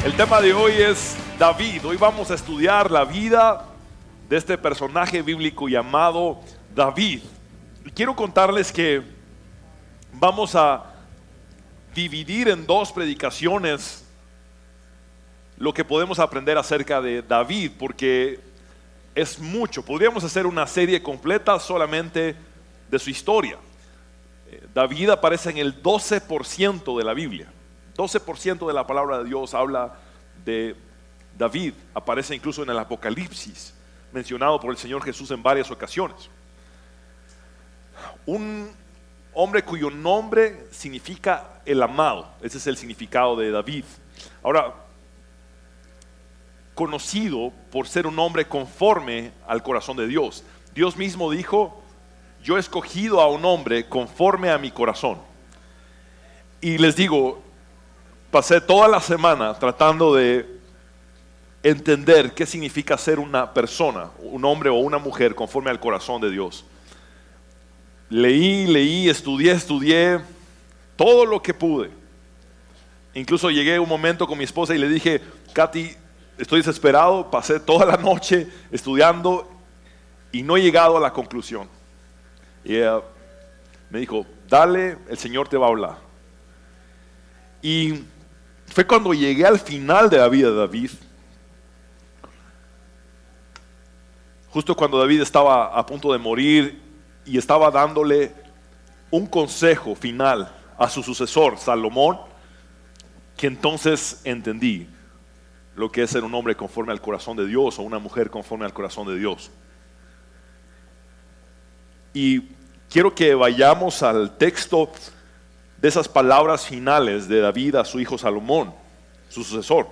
El tema de hoy es David. Hoy vamos a estudiar la vida de este personaje bíblico llamado David. Y quiero contarles que vamos a dividir en dos predicaciones lo que podemos aprender acerca de David, porque es mucho. Podríamos hacer una serie completa solamente de su historia. David aparece en el 12% de la Biblia. 12% de la palabra de Dios habla de David. Aparece incluso en el Apocalipsis, mencionado por el Señor Jesús en varias ocasiones. Un hombre cuyo nombre significa el amado. Ese es el significado de David. Ahora, conocido por ser un hombre conforme al corazón de Dios. Dios mismo dijo: yo he escogido a un hombre conforme a mi corazón. Y les digo, pasé toda la semana tratando de entender qué significa ser una persona, un hombre o una mujer conforme al corazón de Dios. Leí, estudié todo lo que pude. Incluso llegué a un momento con mi esposa y le dije: Katy, estoy desesperado, pasé toda la noche estudiando y no he llegado a la conclusión. Y ella me dijo: dale, el Señor te va a hablar. Y fue cuando llegué al final de la vida de David, justo cuando David estaba a punto de morir y estaba dándole un consejo final a su sucesor, Salomón, que entonces entendí lo que es ser un hombre conforme al corazón de Dios o una mujer conforme al corazón de Dios. Y quiero que vayamos al texto de esas palabras finales de David a su hijo Salomón, su sucesor.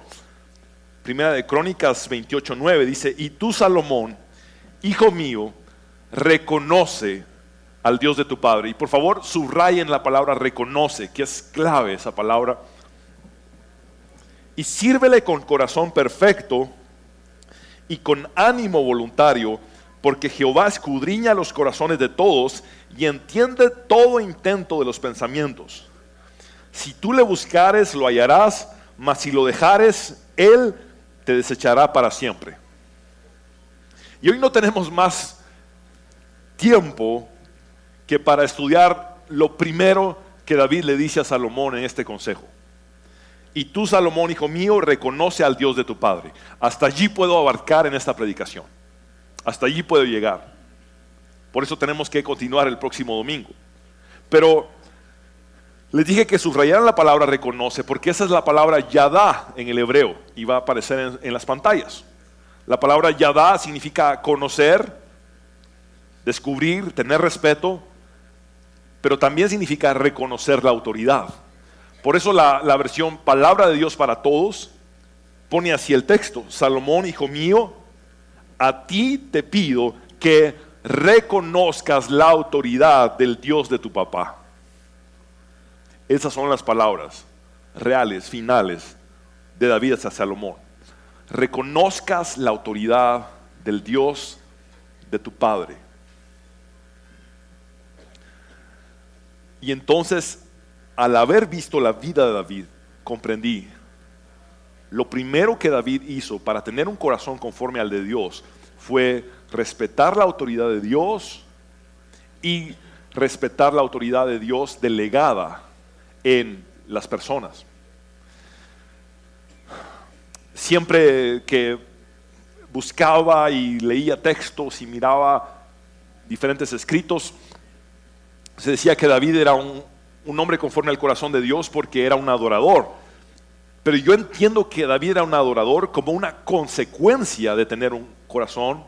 Primera de Crónicas 28:9 dice: y tú, Salomón, hijo mío, reconoce al Dios de tu padre. Y por favor subrayen la palabra reconoce, que es clave esa palabra. Y sírvele con corazón perfecto y con ánimo voluntario, porque Jehová escudriña los corazones de todos y entiende todo intento de los pensamientos. Si tú le buscares, lo hallarás, mas si lo dejares, él te desechará para siempre. Y hoy no tenemos más tiempo que para estudiar lo primero que David le dice a Salomón en este consejo. Y tú, Salomón, hijo mío, reconoce al Dios de tu padre. Hasta allí puedo abarcar en esta predicación. Hasta allí puedo llegar. Por eso tenemos que continuar el próximo domingo. Pero les dije que subrayaran la palabra reconoce, porque esa es la palabra yadá en el hebreo y va a aparecer en las pantallas. La palabra yadá significa conocer, descubrir, tener respeto, pero también significa reconocer la autoridad. Por eso la versión Palabra de Dios para Todos pone así el texto: Salomón, hijo mío, a ti te pido que reconozcas la autoridad del Dios de tu papá. Esas son las palabras reales, finales de David hacia Salomón. Reconozcas la autoridad del Dios de tu padre. Y entonces, al haber visto la vida de David, comprendí lo primero que David hizo para tener un corazón conforme al de Dios fue respetar la autoridad de Dios y respetar la autoridad de Dios delegada en las personas. Siempre que buscaba y leía textos y miraba diferentes escritos, se decía que David era un hombre conforme al corazón de Dios porque era un adorador. Pero yo entiendo que David era un adorador como una consecuencia de tener un corazón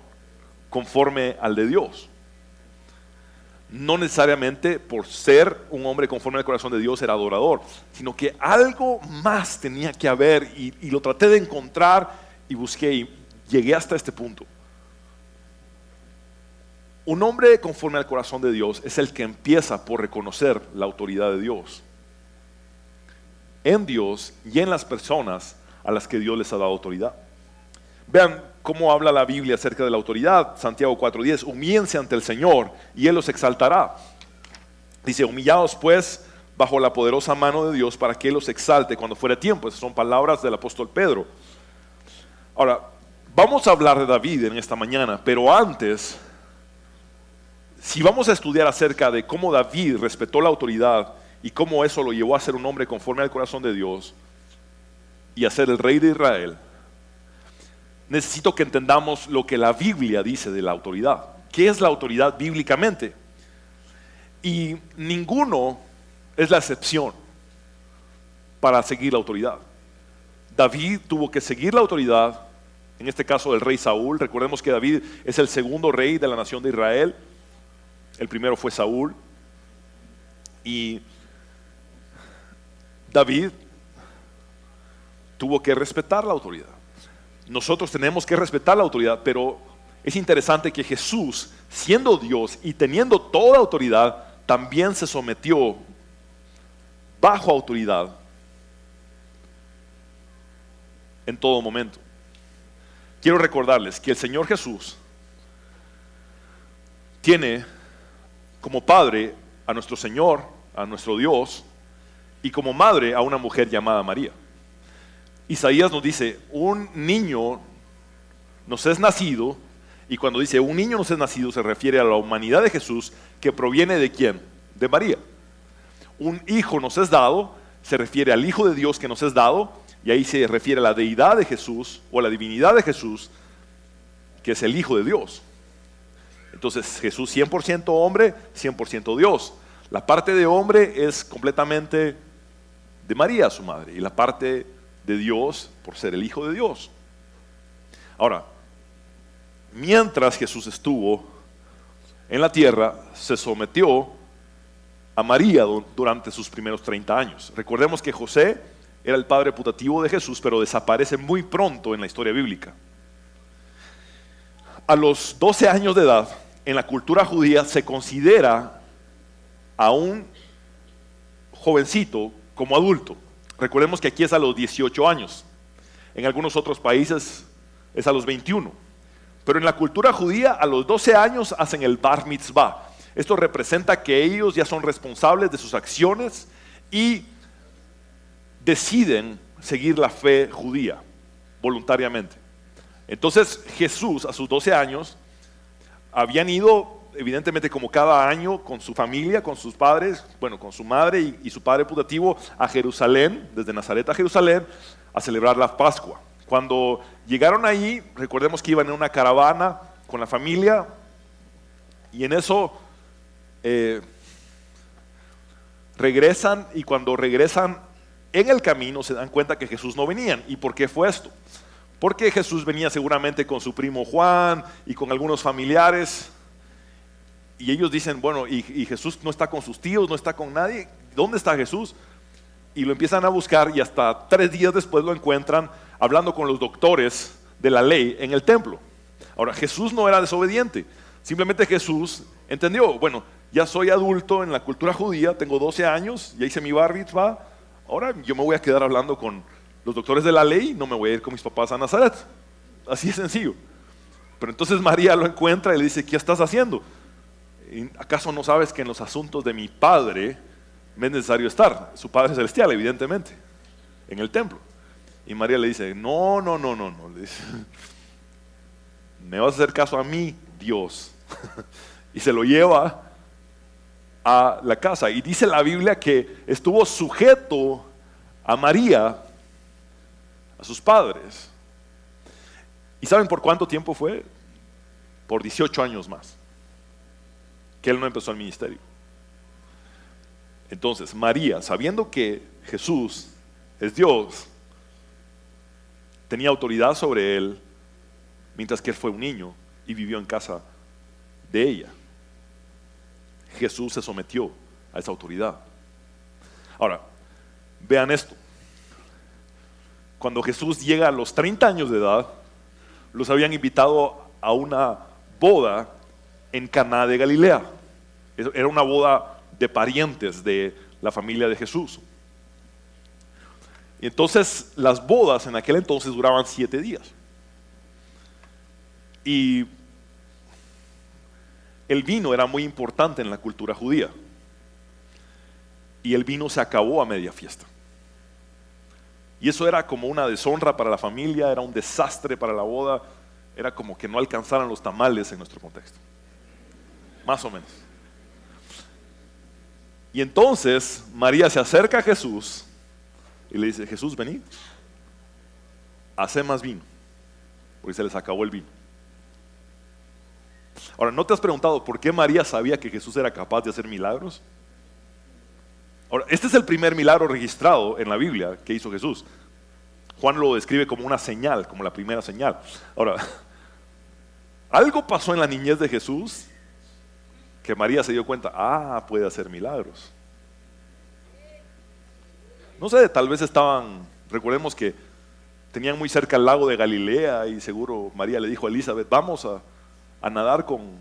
conforme al de Dios. No necesariamente por ser un hombre conforme al corazón de Dios era adorador, sino que algo más tenía que haber, y lo traté de encontrar y busqué y llegué hasta este punto. Un hombre conforme al corazón de Dios es el que empieza por reconocer la autoridad de Dios en Dios y en las personas a las que Dios les ha dado autoridad. Vean cómo habla la Biblia acerca de la autoridad. Santiago 4:10: humíllense ante el Señor y Él los exaltará. Dice: humillaos pues bajo la poderosa mano de Dios para que Él los exalte cuando fuera tiempo. Esas son palabras del apóstol Pedro. Ahora, vamos a hablar de David en esta mañana, pero antes, si vamos a estudiar acerca de cómo David respetó la autoridad y cómo eso lo llevó a ser un hombre conforme al corazón de Dios y a ser el rey de Israel, necesito que entendamos lo que la Biblia dice de la autoridad. ¿Qué es la autoridad bíblicamente? Y ninguno es la excepción para seguir la autoridad. David tuvo que seguir la autoridad, en este caso del rey Saúl. Recordemos que David es el segundo rey de la nación de Israel. El primero fue Saúl. Y David tuvo que respetar la autoridad. Nosotros tenemos que respetar la autoridad, pero es interesante que Jesús, siendo Dios y teniendo toda autoridad, también se sometió bajo autoridad en todo momento. Quiero recordarles que el Señor Jesús tiene como padre a nuestro Señor, a nuestro Dios, y como madre a una mujer llamada María. Isaías nos dice, un niño nos es nacido, y cuando dice un niño nos es nacido se refiere a la humanidad de Jesús, que proviene de ¿quién? De María. Un hijo nos es dado, se refiere al Hijo de Dios que nos es dado, y ahí se refiere a la deidad de Jesús o a la divinidad de Jesús, que es el Hijo de Dios. Entonces Jesús 100% hombre, 100% Dios. La parte de hombre es completamente de María, su madre, y la parte de Dios por ser el Hijo de Dios. Ahora, mientras Jesús estuvo en la tierra, se sometió a María durante sus primeros 30 años. Recordemos que José era el padre putativo de Jesús, pero desaparece muy pronto en la historia bíblica. A los 12 años de edad, en la cultura judía se considera a un jovencito como adulto. Recordemos que aquí es a los 18 años. En algunos otros países es a los 21. Pero en la cultura judía a los 12 años hacen el bar mitzvah. Esto representa que ellos ya son responsables de sus acciones y deciden seguir la fe judía voluntariamente. Entonces Jesús a sus 12 años habían ido evidentemente como cada año con su familia, con sus padres, bueno, con su madre y su padre putativo a Jerusalén, desde Nazaret a Jerusalén, a celebrar la Pascua. Cuando llegaron ahí, recordemos que iban en una caravana con la familia y en eso regresan, y cuando regresan en el camino se dan cuenta que Jesús no venía. ¿Y por qué fue esto? Porque Jesús venía seguramente con su primo Juan y con algunos familiares, y ellos dicen, bueno, y Jesús no está con sus tíos, no está con nadie, ¿dónde está Jesús? Y lo empiezan a buscar y hasta 3 días después lo encuentran hablando con los doctores de la ley en el templo. Ahora, Jesús no era desobediente, simplemente Jesús entendió, bueno, ya soy adulto en la cultura judía, tengo 12 años, ya hice mi bar mitzvah, ahora yo me voy a quedar hablando con los doctores de la ley, no me voy a ir con mis papás a Nazaret. Así de sencillo. Pero entonces María lo encuentra y le dice, ¿qué estás haciendo? ¿Acaso no sabes que en los asuntos de mi padre me es necesario estar? Su Padre Celestial, evidentemente, en el templo. Y María le dice, no, le dice, me vas a hacer caso a mí, Dios. Y se lo lleva a la casa. Y dice la Biblia que estuvo sujeto a María, a sus padres. ¿Y saben por cuánto tiempo fue? Por 18 años más, que él no empezó el ministerio. Entonces María, sabiendo que Jesús es Dios, tenía autoridad sobre él, mientras que él fue un niño y vivió en casa de ella. Jesús se sometió a esa autoridad. Ahora, vean esto. Cuando Jesús llega a los 30 años de edad, los habían invitado a una boda en Caná de Galilea. Era una boda de parientes de la familia de Jesús. Y entonces las bodas en aquel entonces duraban 7 días. Y el vino era muy importante en la cultura judía. y el vino se acabó a media fiesta. Y eso era como una deshonra para la familia, era un desastre para la boda, era como que no alcanzaran los tamales en nuestro contexto. Más o menos. Y entonces María se acerca a Jesús y le dice: Jesús, vení, hacé más vino, porque se les acabó el vino. Ahora, ¿no te has preguntado por qué María sabía que Jesús era capaz de hacer milagros? Ahora, este es el primer milagro registrado en la Biblia que hizo Jesús. Juan lo describe como una señal, como la primera señal. Ahora, algo pasó en la niñez de Jesús que María se dio cuenta: puede hacer milagros. No sé, tal vez recordemos que tenían muy cerca el lago de Galilea y seguro María le dijo a Elizabeth: vamos a nadar con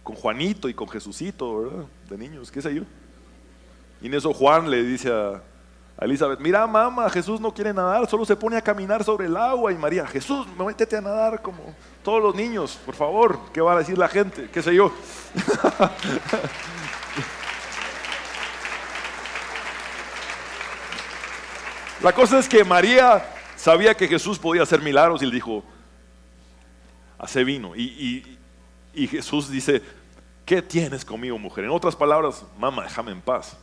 Juanito y con Jesucito, ¿verdad? De niños, qué sé yo. Y en eso Juan le dice a Elizabeth: mira, mamá, Jesús no quiere nadar, solo se pone a caminar sobre el agua. Y María: Jesús, métete a nadar como todos los niños, por favor, ¿qué va a decir la gente? ¿Qué sé yo? La cosa es que María sabía que Jesús podía hacer milagros y le dijo: hace vino. Y Jesús dice: ¿qué tienes conmigo, mujer? En otras palabras, mamá, déjame en paz.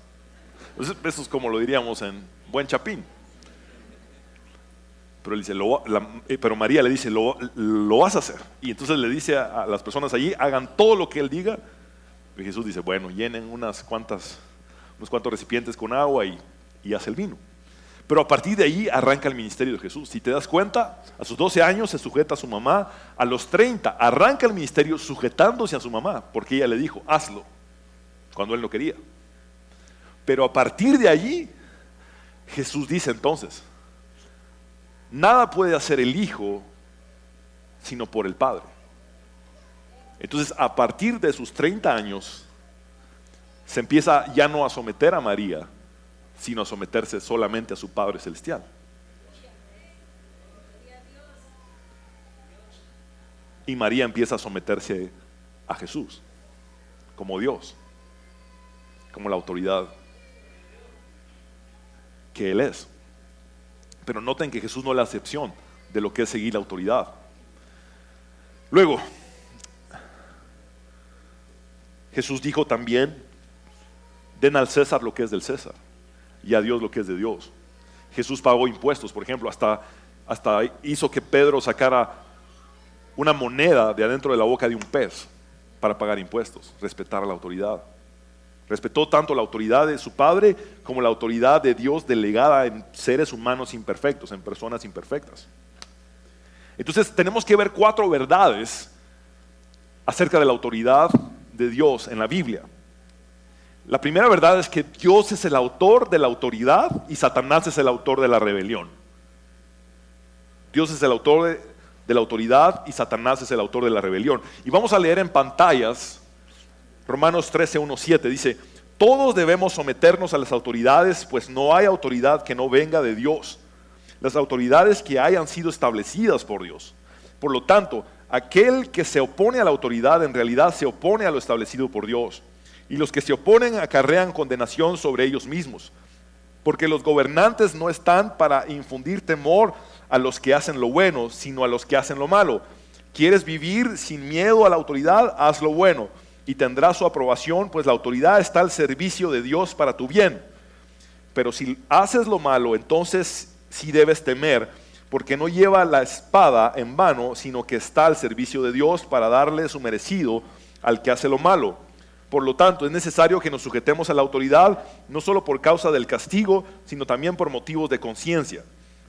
Entonces, eso es como lo diríamos en buen chapín. Pero, él dice, pero María le dice: lo vas a hacer. Y entonces le dice a las personas allí: hagan todo lo que él diga. Y Jesús dice: bueno, llenen unos cuantos recipientes con agua y hace el vino. Pero a partir de ahí arranca el ministerio de Jesús. Si te das cuenta, a sus 12 años se sujeta a su mamá. A los 30 arranca el ministerio sujetándose a su mamá, porque ella le dijo: hazlo, cuando él no quería. Pero a partir de allí, Jesús dice entonces: nada puede hacer el Hijo sino por el Padre. Entonces, a partir de sus 30 años, se empieza ya no a someter a María, sino a someterse solamente a su Padre Celestial. Y María empieza a someterse a Jesús como Dios, como la autoridad que Él es. Pero noten que Jesús no es la excepción de lo que es seguir la autoridad. Luego, Jesús dijo también: den al César lo que es del César y a Dios lo que es de Dios. Jesús pagó impuestos, por ejemplo, hasta hizo que Pedro sacara una moneda de adentro de la boca de un pez para pagar impuestos, respetar a la autoridad. Respetó tanto la autoridad de su Padre como la autoridad de Dios delegada en seres humanos imperfectos, en personas imperfectas. Entonces tenemos que ver 4 verdades acerca de la autoridad de Dios en la Biblia. La primera verdad es que Dios es el autor de la autoridad y Satanás es el autor de la rebelión. Dios es el autor de la autoridad y Satanás es el autor de la rebelión. Y vamos a leer en pantallas Romanos 13:1-7. Dice: todos debemos someternos a las autoridades, pues no hay autoridad que no venga de Dios. Las autoridades que hay han sido establecidas por Dios. Por lo tanto, aquel que se opone a la autoridad en realidad se opone a lo establecido por Dios. Y los que se oponen acarrean condenación sobre ellos mismos. Porque los gobernantes no están para infundir temor a los que hacen lo bueno, sino a los que hacen lo malo. ¿Quieres vivir sin miedo a la autoridad? Haz lo bueno y tendrás su aprobación, pues la autoridad está al servicio de Dios para tu bien. Pero si haces lo malo, entonces sí debes temer, porque no lleva la espada en vano, sino que está al servicio de Dios para darle su merecido al que hace lo malo. Por lo tanto, es necesario que nos sujetemos a la autoridad, no solo por causa del castigo, sino también por motivos de conciencia.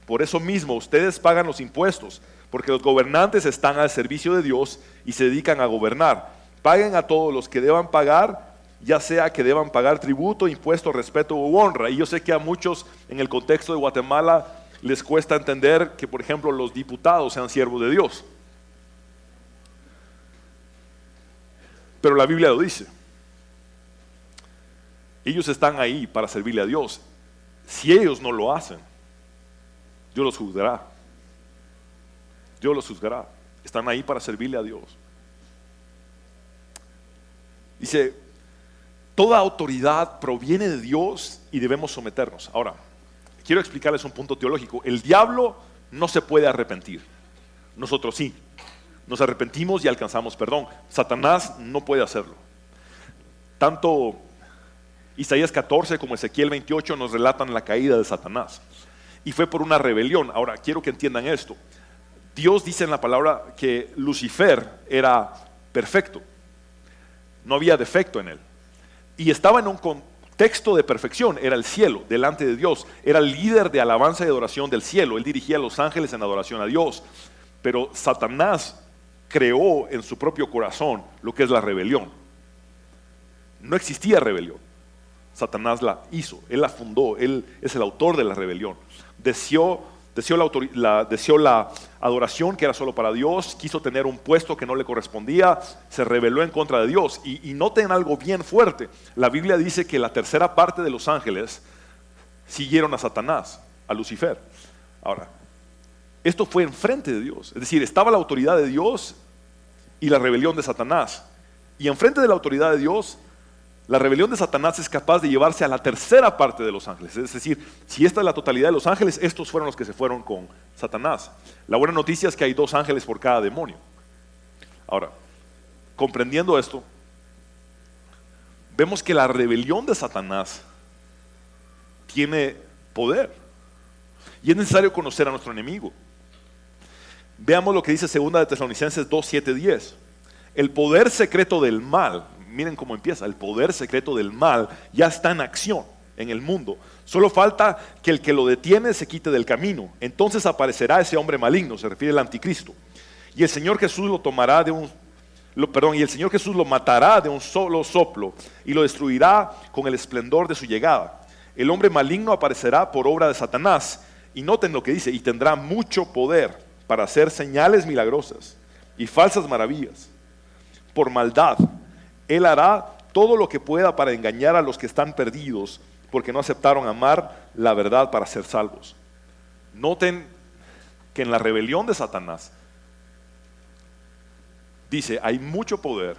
Por eso mismo, ustedes pagan los impuestos, porque los gobernantes están al servicio de Dios y se dedican a gobernar. Paguen a todos los que deban pagar, ya sea que deban pagar tributo, impuesto, respeto u honra. Y yo sé que a muchos en el contexto de Guatemala les cuesta entender que, por ejemplo, los diputados sean siervos de Dios. Pero la Biblia lo dice. Ellos están ahí para servirle a Dios. Si ellos no lo hacen, Dios los juzgará. Dios los juzgará. Están ahí para servirle a Dios. Dice, Toda autoridad proviene de Dios y debemos someternos. Ahora, quiero explicarles un punto teológico. El diablo no se puede arrepentir. Nosotros sí. Nos arrepentimos y alcanzamos perdón. Satanás no puede hacerlo. Tanto Isaías 14 como Ezequiel 28 nos relatan la caída de Satanás. Y fue por una rebelión. Ahora, quiero que entiendan esto. Dios dice en la palabra que Lucifer era perfecto. No había defecto en él. Y estaba en un contexto de perfección. Era el cielo, delante de Dios. Era el líder de alabanza y adoración del cielo. Él dirigía a los ángeles en adoración a Dios. Pero Satanás creó en su propio corazón lo que es la rebelión. No existía rebelión. Satanás la hizo, él la fundó, él es el autor de la rebelión. Deseó la adoración que era solo para Dios, quiso tener un puesto que no le correspondía, se rebeló en contra de Dios. Y noten algo bien fuerte, la Biblia dice que la tercera parte de los ángeles siguieron a Satanás, a Lucifer. Ahora, esto fue enfrente de Dios, es decir, estaba la autoridad de Dios y la rebelión de Satanás. Y enfrente de la autoridad de Dios, la rebelión de Satanás es capaz de llevarse a la tercera parte de los ángeles. Es decir, si esta es la totalidad de los ángeles, estos fueron los que se fueron con Satanás. La buena noticia es que hay 2 ángeles por cada demonio. Ahora, comprendiendo esto, vemos que la rebelión de Satanás tiene poder. Y es necesario conocer a nuestro enemigo. Veamos lo que dice 2 de Tesalonicenses 2, 7, 10. El poder secreto del mal, miren cómo empieza, el poder secreto del mal ya está en acción en el mundo. Solo falta que el que lo detiene se quite del camino. Entonces aparecerá ese hombre maligno, se refiere al anticristo. Y el Señor Jesús lo matará de un solo soplo y lo destruirá con el esplendor de su llegada. El hombre maligno aparecerá por obra de Satanás. Y noten lo que dice, y tendrá mucho poder para hacer señales milagrosas y falsas maravillas. Por maldad, él hará todo lo que pueda para engañar a los que están perdidos, porque no aceptaron amar la verdad para ser salvos. Noten que en la rebelión de Satanás, dice, hay mucho poder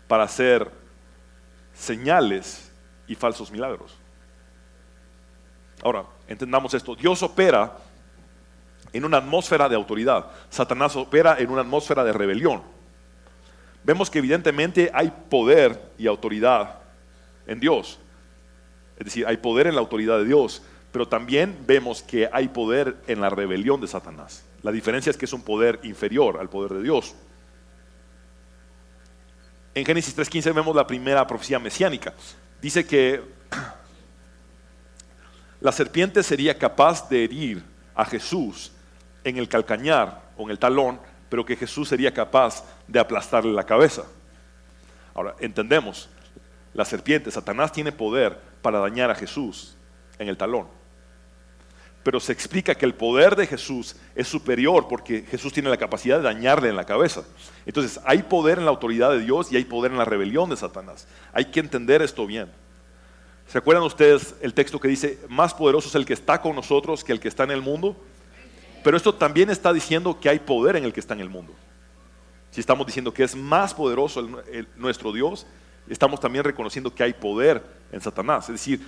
para hacer señales y falsos milagros. Ahora, entendamos esto. Dios opera en una atmósfera de autoridad. Satanás opera en una atmósfera de rebelión. Vemos que evidentemente hay poder y autoridad en Dios. Es decir, hay poder en la autoridad de Dios, pero también vemos que hay poder en la rebelión de Satanás. La diferencia es que es un poder inferior al poder de Dios. En Génesis 3:15 vemos la primera profecía mesiánica. Dice que la serpiente sería capaz de herir a Jesús en el calcañar o en el talón, pero que Jesús sería capaz de aplastarle la cabeza. Ahora, entendemos, la serpiente, Satanás tiene poder para dañar a Jesús en el talón. Pero se explica que el poder de Jesús es superior porque Jesús tiene la capacidad de dañarle en la cabeza. Entonces, hay poder en la autoridad de Dios y hay poder en la rebelión de Satanás. Hay que entender esto bien. ¿Se acuerdan ustedes el texto que dice, más poderoso es el que está con nosotros que el que está en el mundo? Pero esto también está diciendo que hay poder en el que está en el mundo. Si estamos diciendo que es más poderoso nuestro Dios, estamos también reconociendo que hay poder en Satanás. Es decir,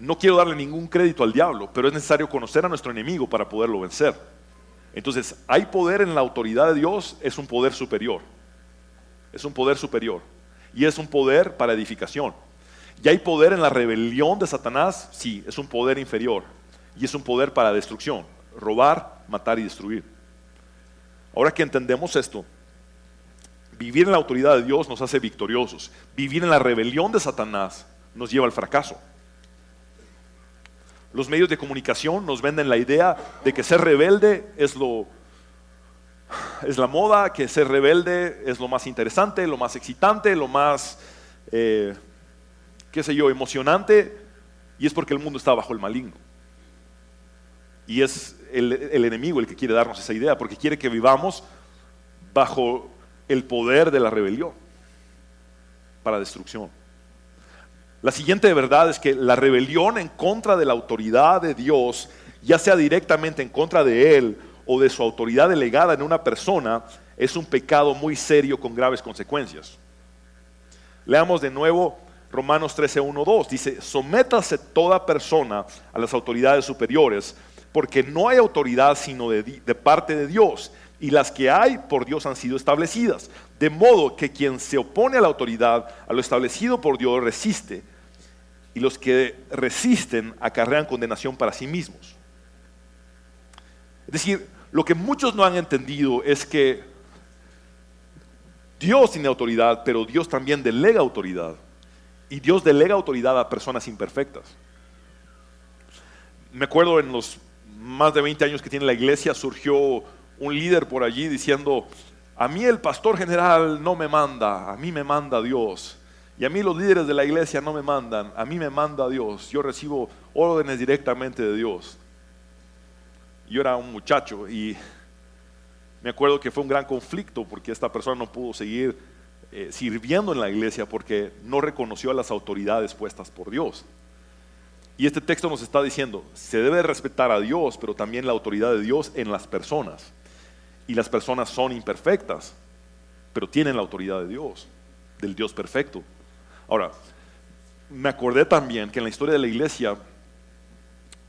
no quiero darle ningún crédito al diablo, pero es necesario conocer a nuestro enemigo para poderlo vencer. Entonces, hay poder en la autoridad de Dios, es un poder superior. Es un poder superior. Y es un poder para edificación. Y hay poder en la rebelión de Satanás, sí, es un poder inferior. Y es un poder para destrucción. Robar, matar y destruir. Ahora que entendemos esto, vivir en la autoridad de Dios nos hace victoriosos. Vivir en la rebelión de Satanás nos lleva al fracaso. Los medios de comunicación nos venden la idea de que ser rebelde es la moda, que ser rebelde es lo más interesante, lo más excitante, lo más, emocionante, y es porque el mundo está bajo el maligno. Y es el enemigo el que quiere darnos esa idea, porque quiere que vivamos bajo el poder de la rebelión para destrucción. La siguiente verdad es que la rebelión en contra de la autoridad de Dios, ya sea directamente en contra de Él o de su autoridad delegada en una persona, es un pecado muy serio con graves consecuencias. Leamos de nuevo Romanos 13, 1, 2. Dice: sométase toda persona a las autoridades superiores, porque no hay autoridad sino de parte de Dios, y las que hay por Dios han sido establecidas. De modo que quien se opone a la autoridad, a lo establecido por Dios, resiste, y los que resisten acarrean condenación para sí mismos. Es decir, lo que muchos no han entendido es que Dios tiene autoridad, pero Dios también delega autoridad. Y Dios delega autoridad a personas imperfectas. Me acuerdo, en los más de 20 años que tiene la iglesia, surgió un líder por allí diciendo: a mí el pastor general no me manda, a mí me manda Dios. Y a mí los líderes de la iglesia no me mandan, a mí me manda Dios. Yo recibo órdenes directamente de Dios. Yo era un muchacho y me acuerdo que fue un gran conflicto, porque esta persona no pudo seguir sirviendo en la iglesia porque no reconoció a las autoridades puestas por Dios. Y este texto nos está diciendo: se debe respetar a Dios, pero también la autoridad de Dios en las personas. Y las personas son imperfectas, pero tienen la autoridad de Dios, del Dios perfecto. Ahora, me acordé también que en la historia de la iglesia,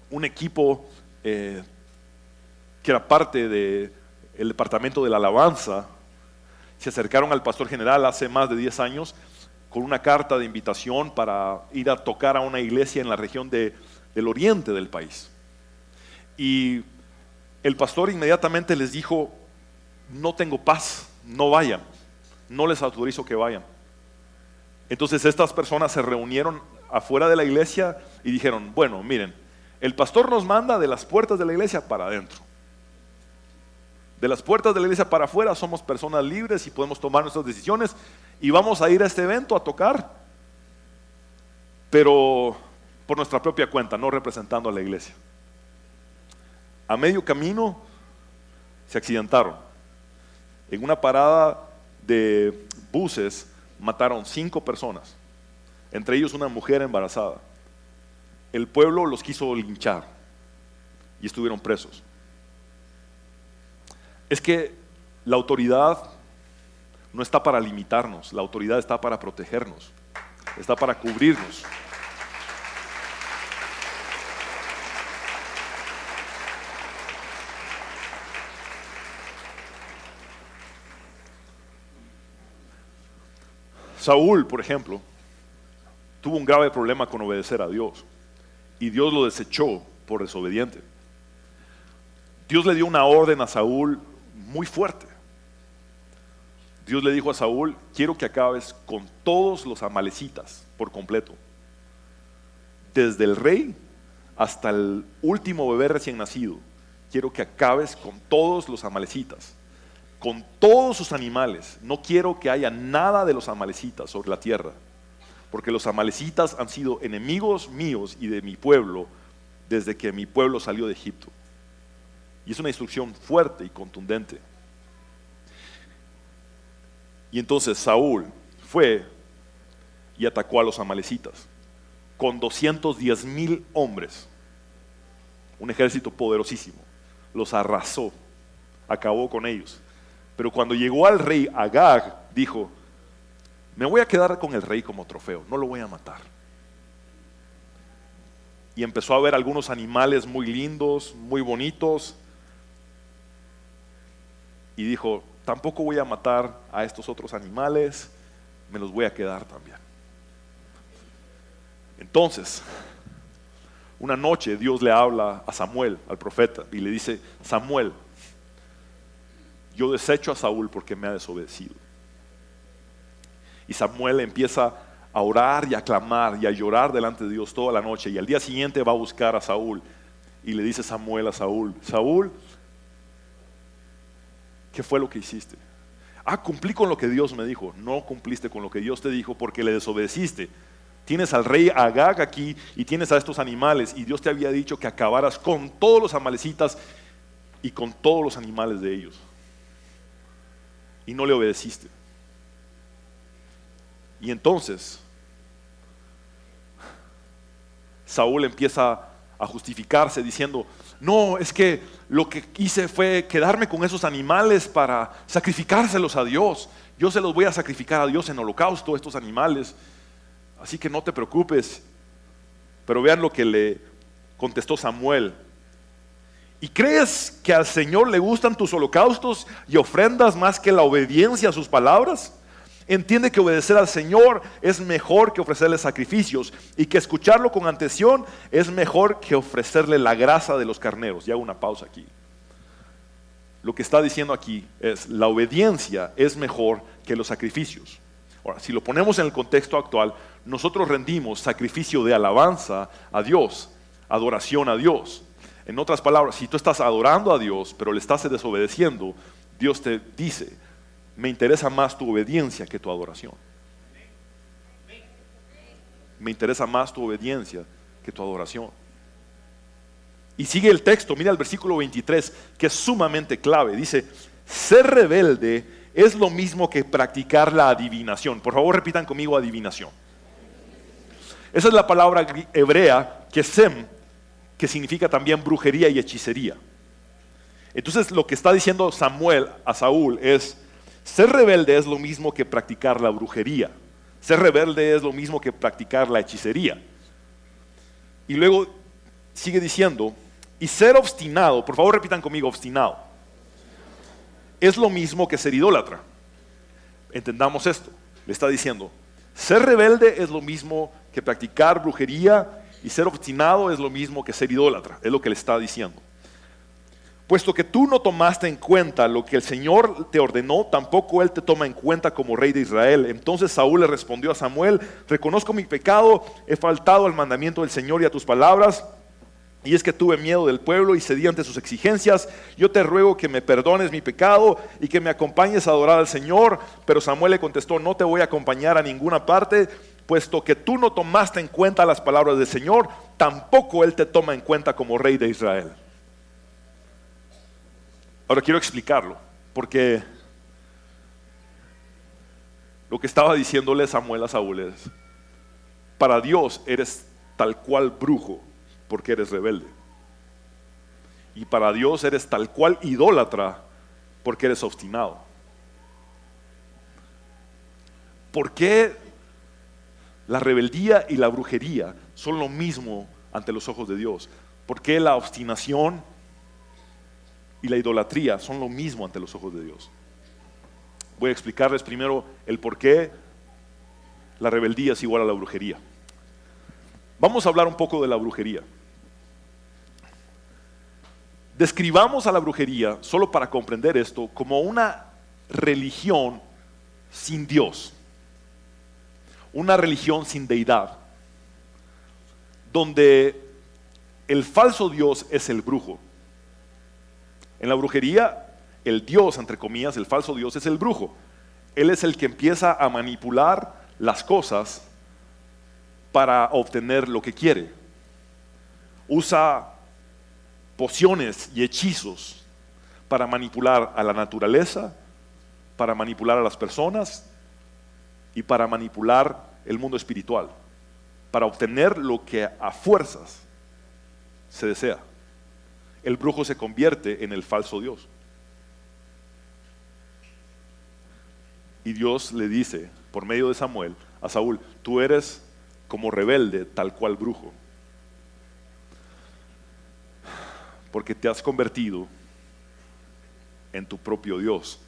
un equipo que era parte del departamento de la alabanza, se acercaron al pastor general hace más de 10 años con una carta de invitación para ir a tocar a una iglesia en la región del oriente del país. Y el pastor inmediatamente les dijo: no tengo paz, no vayan, no les autorizo que vayan. Entonces estas personas se reunieron afuera de la iglesia y dijeron: bueno, miren, el pastor nos manda de las puertas de la iglesia para adentro. De las puertas de la iglesia para afuera somos personas libres y podemos tomar nuestras decisiones, y vamos a ir a este evento a tocar, pero por nuestra propia cuenta, no representando a la iglesia. A medio camino se accidentaron. En una parada de buses mataron 5 personas, entre ellos una mujer embarazada. El pueblo los quiso linchar y estuvieron presos. Es que la autoridad no está para limitarnos, la autoridad está para protegernos, está para cubrirnos. Saúl, por ejemplo, tuvo un grave problema con obedecer a Dios, y Dios lo desechó por desobediente. Dios le dio una orden a Saúl muy fuerte. Dios le dijo a Saúl: quiero que acabes con todos los amalecitas por completo, desde el rey hasta el último bebé recién nacido. Quiero que acabes con todos los amalecitas, con todos sus animales. No quiero que haya nada de los amalecitas sobre la tierra, porque los amalecitas han sido enemigos míos y de mi pueblo desde que mi pueblo salió de Egipto. Y es una instrucción fuerte y contundente. Y entonces Saúl fue y atacó a los amalecitas con 210,000 hombres, un ejército poderosísimo. Los arrasó, acabó con ellos. Pero cuando llegó al rey Agag, dijo: me voy a quedar con el rey como trofeo, no lo voy a matar. Y empezó a ver algunos animales muy lindos, muy bonitos, y dijo: tampoco voy a matar a estos otros animales, me los voy a quedar también. Entonces, una noche Dios le habla a Samuel, al profeta, y le dice: Samuel, yo desecho a Saúl porque me ha desobedecido. Y Samuel empieza a orar y a clamar y a llorar delante de Dios toda la noche, y al día siguiente va a buscar a Saúl, y le dice Samuel a Saúl: Saúl, ¿qué fue lo que hiciste? Cumplí con lo que Dios me dijo. No cumpliste con lo que Dios te dijo porque le desobedeciste. Tienes al rey Agag aquí y tienes a estos animales, y Dios te había dicho que acabaras con todos los amalecitas y con todos los animales de ellos, y no le obedeciste. Y entonces Saúl empieza a justificarse diciendo, no, es que lo que hice fue quedarme con esos animales para sacrificárselos a Dios. Yo se los voy a sacrificar a Dios en holocausto, estos animales. Así que no te preocupes. Pero vean lo que le contestó Samuel. ¿Y crees que al Señor le gustan tus holocaustos y ofrendas más que la obediencia a sus palabras? Entiende que obedecer al Señor es mejor que ofrecerle sacrificios y que escucharlo con atención es mejor que ofrecerle la grasa de los carneros. Y hago una pausa aquí. Lo que está diciendo aquí es la obediencia es mejor que los sacrificios. Ahora, si lo ponemos en el contexto actual, nosotros rendimos sacrificio de alabanza a Dios, adoración a Dios. En otras palabras, si tú estás adorando a Dios, pero le estás desobedeciendo, Dios te dice, me interesa más tu obediencia que tu adoración. Me interesa más tu obediencia que tu adoración. Y sigue el texto, mira el versículo 23, que es sumamente clave. Dice, ser rebelde es lo mismo que practicar la adivinación. Por favor, repitan conmigo adivinación. Esa es la palabra hebrea, kesem, que significa también brujería y hechicería. Entonces lo que está diciendo Samuel a Saúl es, ser rebelde es lo mismo que practicar la brujería. Ser rebelde es lo mismo que practicar la hechicería. Y luego sigue diciendo, y ser obstinado, por favor repitan conmigo, obstinado, es lo mismo que ser idólatra. Entendamos esto, le está diciendo, ser rebelde es lo mismo que practicar brujería y ser obstinado es lo mismo que ser idólatra, es lo que le está diciendo. Puesto que tú no tomaste en cuenta lo que el Señor te ordenó, tampoco Él te toma en cuenta como rey de Israel. Entonces Saúl le respondió a Samuel, reconozco mi pecado, he faltado al mandamiento del Señor y a tus palabras, y es que tuve miedo del pueblo y cedí ante sus exigencias. Yo te ruego que me perdones mi pecado y que me acompañes a adorar al Señor. Pero Samuel le contestó, no te voy a acompañar a ninguna parte, puesto que tú no tomaste en cuenta las palabras del Señor, tampoco Él te toma en cuenta como rey de Israel. Ahora quiero explicarlo, porque lo que estaba diciéndole Samuel a Saúl es, para Dios eres tal cual brujo, porque eres rebelde. Y para Dios eres tal cual idólatra, porque eres obstinado. ¿Por qué la rebeldía y la brujería son lo mismo ante los ojos de Dios? ¿Por qué la obstinación y la idolatría son lo mismo ante los ojos de Dios? Voy a explicarles primero el por qué la rebeldía es igual a la brujería. Vamos a hablar un poco de la brujería. Describamos a la brujería, solo para comprender esto, como una religión sin Dios, una religión sin deidad, donde el falso Dios es el brujo. En la brujería, el Dios, entre comillas, el falso Dios es el brujo. Él es el que empieza a manipular las cosas para obtener lo que quiere. Usa pociones y hechizos para manipular a la naturaleza, para manipular a las personas y para manipular el mundo espiritual, para obtener lo que a fuerzas se desea. El brujo se convierte en el falso Dios. Y Dios le dice, por medio de Samuel, a Saúl, tú eres como rebelde, tal cual brujo, porque te has convertido en tu propio Dios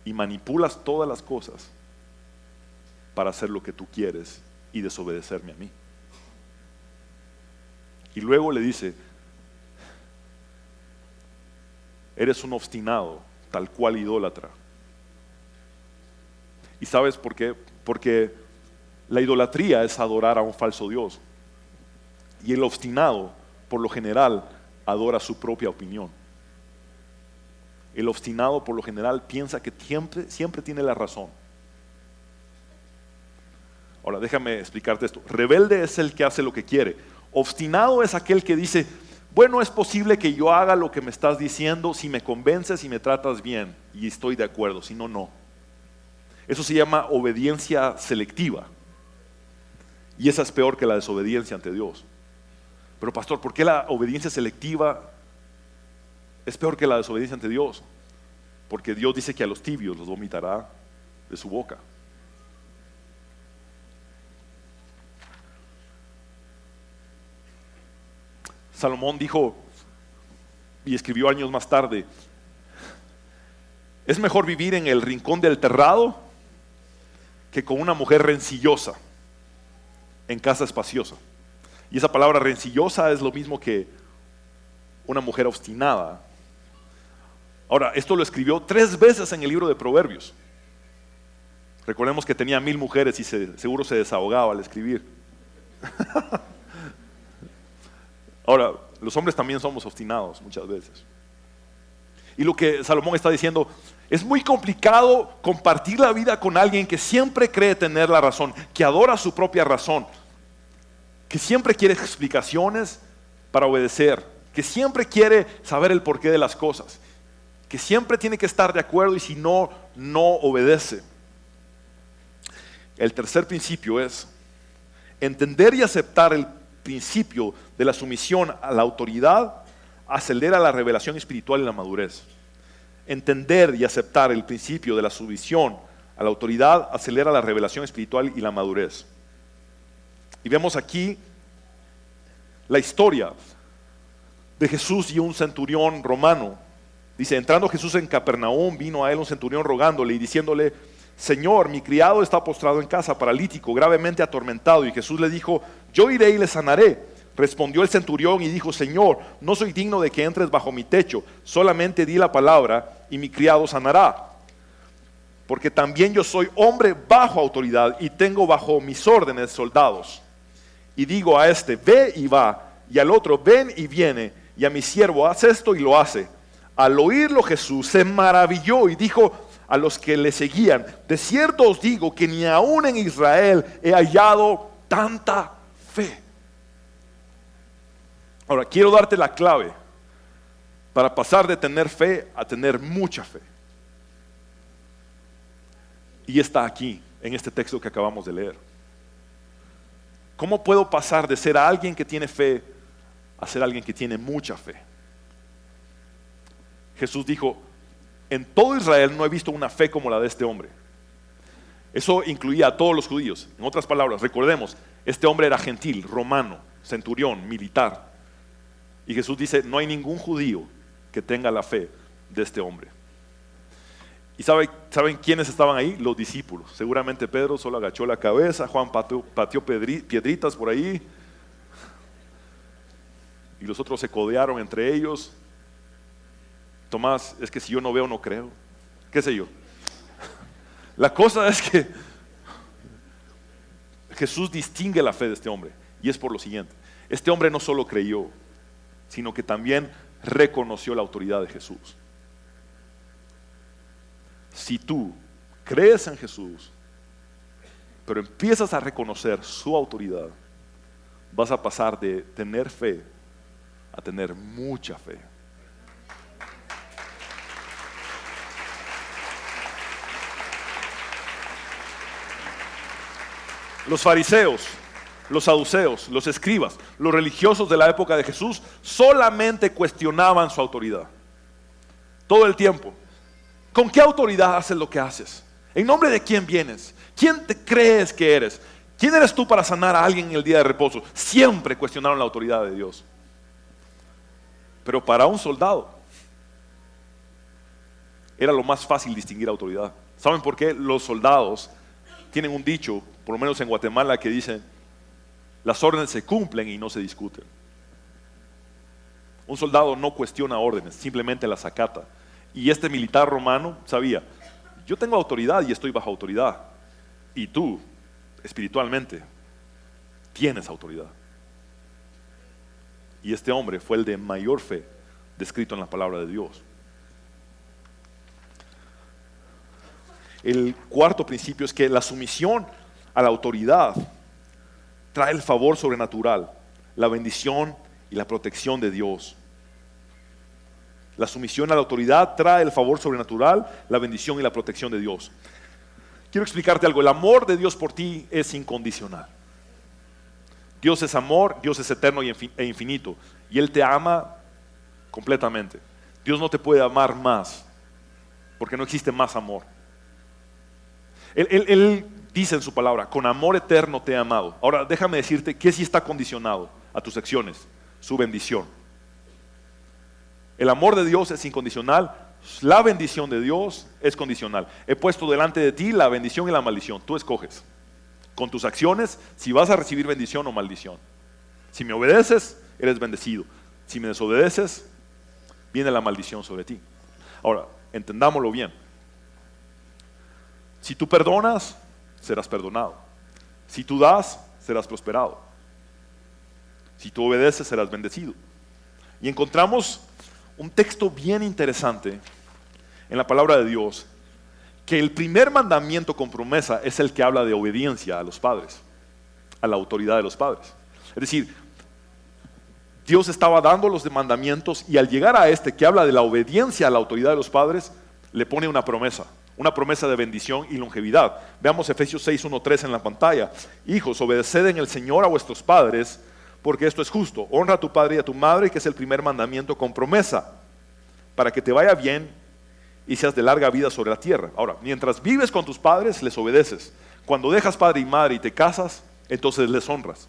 y manipulas todas las cosas para hacer lo que tú quieres y desobedecerme a mí. Y luego le dice, eres un obstinado, tal cual idólatra. ¿Y sabes por qué? Porque la idolatría es adorar a un falso Dios. Y el obstinado, por lo general, adora su propia opinión. El obstinado, por lo general, piensa que siempre tiene la razón. Ahora, déjame explicarte esto. Rebelde es el que hace lo que quiere. Obstinado es aquel que dice, bueno, es posible que yo haga lo que me estás diciendo si me convences y me tratas bien y estoy de acuerdo, si no, no. Eso se llama obediencia selectiva. Y esa es peor que la desobediencia ante Dios. Pero pastor, ¿por qué la obediencia selectiva es peor que la desobediencia ante Dios? Porque Dios dice que a los tibios los vomitará de su boca. Salomón dijo, y escribió años más tarde, es mejor vivir en el rincón del terrado que con una mujer rencillosa en casa espaciosa. Y esa palabra rencillosa es lo mismo que una mujer obstinada. Ahora, esto lo escribió 3 veces en el libro de Proverbios. Recordemos que tenía 1000 mujeres y seguro se desahogaba al escribir. Ahora, los hombres también somos obstinados muchas veces. Y lo que Salomón está diciendo, es muy complicado compartir la vida con alguien que siempre cree tener la razón, que adora su propia razón, que siempre quiere explicaciones para obedecer, que siempre quiere saber el porqué de las cosas, que siempre tiene que estar de acuerdo y si no, no obedece. El tercer principio es entender y aceptar el principio de la sumisión a la autoridad acelera la revelación espiritual y la madurez. Entender y aceptar el principio de la sumisión a la autoridad acelera la revelación espiritual y la madurez. Y vemos aquí la historia de Jesús y un centurión romano. Dice, entrando Jesús en Capernaum, vino a él un centurión rogándole y diciéndole, Señor, mi criado está postrado en casa, paralítico, gravemente atormentado. Y Jesús le dijo, yo iré y le sanaré. Respondió el centurión y dijo, Señor, no soy digno de que entres bajo mi techo, solamente di la palabra y mi criado sanará. Porque también yo soy hombre bajo autoridad y tengo bajo mis órdenes soldados. Y digo a este, ve y va, y al otro, ven y viene, y a mi siervo, haz esto y lo hace. Al oírlo Jesús se maravilló y dijo a los que le seguían, de cierto os digo que ni aún en Israel he hallado tanta fe. Ahora, quiero darte la clave para pasar de tener fe a tener mucha fe. Y está aquí, en este texto que acabamos de leer. ¿Cómo puedo pasar de ser alguien que tiene fe a ser alguien que tiene mucha fe? Jesús dijo, en todo Israel no he visto una fe como la de este hombre. Eso incluía a todos los judíos. En otras palabras, recordemos, este hombre era gentil, romano, centurión, militar. Y Jesús dice, no hay ningún judío que tenga la fe de este hombre. ¿Y saben quiénes estaban ahí? Los discípulos. Seguramente Pedro solo agachó la cabeza, Juan pateó piedritas por ahí. Y los otros se codearon entre ellos. Tomás, es que si yo no veo, no creo. ¿Qué sé yo? La cosa es que Jesús distingue la fe de este hombre. Y es por lo siguiente. Este hombre no solo creyó, sino que también reconoció la autoridad de Jesús. Si tú crees en Jesús, pero empiezas a reconocer su autoridad, vas a pasar de tener fe a tener mucha fe. Los fariseos, los saduceos, los escribas, los religiosos de la época de Jesús solamente cuestionaban su autoridad. Todo el tiempo. ¿Con qué autoridad haces lo que haces? ¿En nombre de quién vienes? ¿Quién te crees que eres? ¿Quién eres tú para sanar a alguien en el día de reposo? Siempre cuestionaron la autoridad de Dios. Pero para un soldado era lo más fácil distinguir autoridad. ¿Saben por qué? Los soldados tienen un dicho, por lo menos en Guatemala, que dice, las órdenes se cumplen y no se discuten. Un soldado no cuestiona órdenes, simplemente las acata. Y este militar romano sabía, yo tengo autoridad y estoy bajo autoridad. Y tú, espiritualmente, tienes autoridad. Y este hombre fue el de mayor fe descrito en la palabra de Dios. El cuarto principio es que la sumisión a la autoridad trae el favor sobrenatural, la bendición y la protección de Dios. La sumisión a la autoridad trae el favor sobrenatural, la bendición y la protección de Dios. Quiero explicarte algo. El amor de Dios por ti es incondicional. Dios es amor, Dios es eterno e infinito. Y Él te ama completamente. Dios no te puede amar más, porque no existe más amor. Él dice en su palabra, con amor eterno te he amado. Ahora déjame decirte que sí está condicionado a tus acciones, su bendición. El amor de Dios es incondicional, la bendición de Dios es condicional. He puesto delante de ti la bendición y la maldición, tú escoges con tus acciones si vas a recibir bendición o maldición. Si me obedeces, eres bendecido. Si me desobedeces, viene la maldición sobre ti. Ahora, entendámoslo bien. Si tú perdonas, serás perdonado. Si tú das, serás prosperado. Si tú obedeces, serás bendecido. Y encontramos un texto bien interesante en la palabra de Dios, que el primer mandamiento con promesa es el que habla de obediencia a los padres, a la autoridad de los padres. Es decir, Dios estaba dando los mandamientos y al llegar a este que habla de la obediencia a la autoridad de los padres, le pone una promesa de bendición y longevidad. Veamos Efesios 6:1-3 en la pantalla. Hijos, obedeced en el Señor a vuestros padres, porque esto es justo. Honra a tu padre y a tu madre, que es el primer mandamiento con promesa, para que te vaya bien y seas de larga vida sobre la tierra. Ahora, mientras vives con tus padres, les obedeces. Cuando dejas padre y madre y te casas, entonces les honras.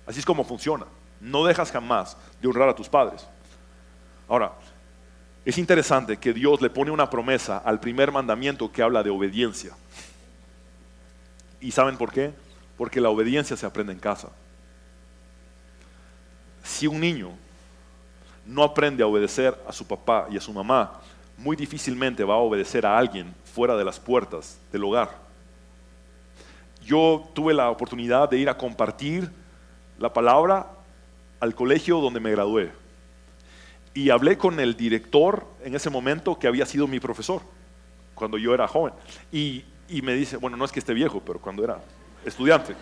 Así es como funciona. No dejas jamás de honrar a tus padres. Ahora, es interesante que Dios le pone una promesa al primer mandamiento que habla de obediencia. ¿Y saben por qué? Porque la obediencia se aprende en casa. Si un niño no aprende a obedecer a su papá y a su mamá, muy difícilmente va a obedecer a alguien fuera de las puertas del hogar. Yo tuve la oportunidad de ir a compartir la palabra al colegio donde me gradué. Y hablé con el director en ese momento, que había sido mi profesor cuando yo era joven. Y me dice, bueno, no es que esté viejo, pero cuando era estudiante.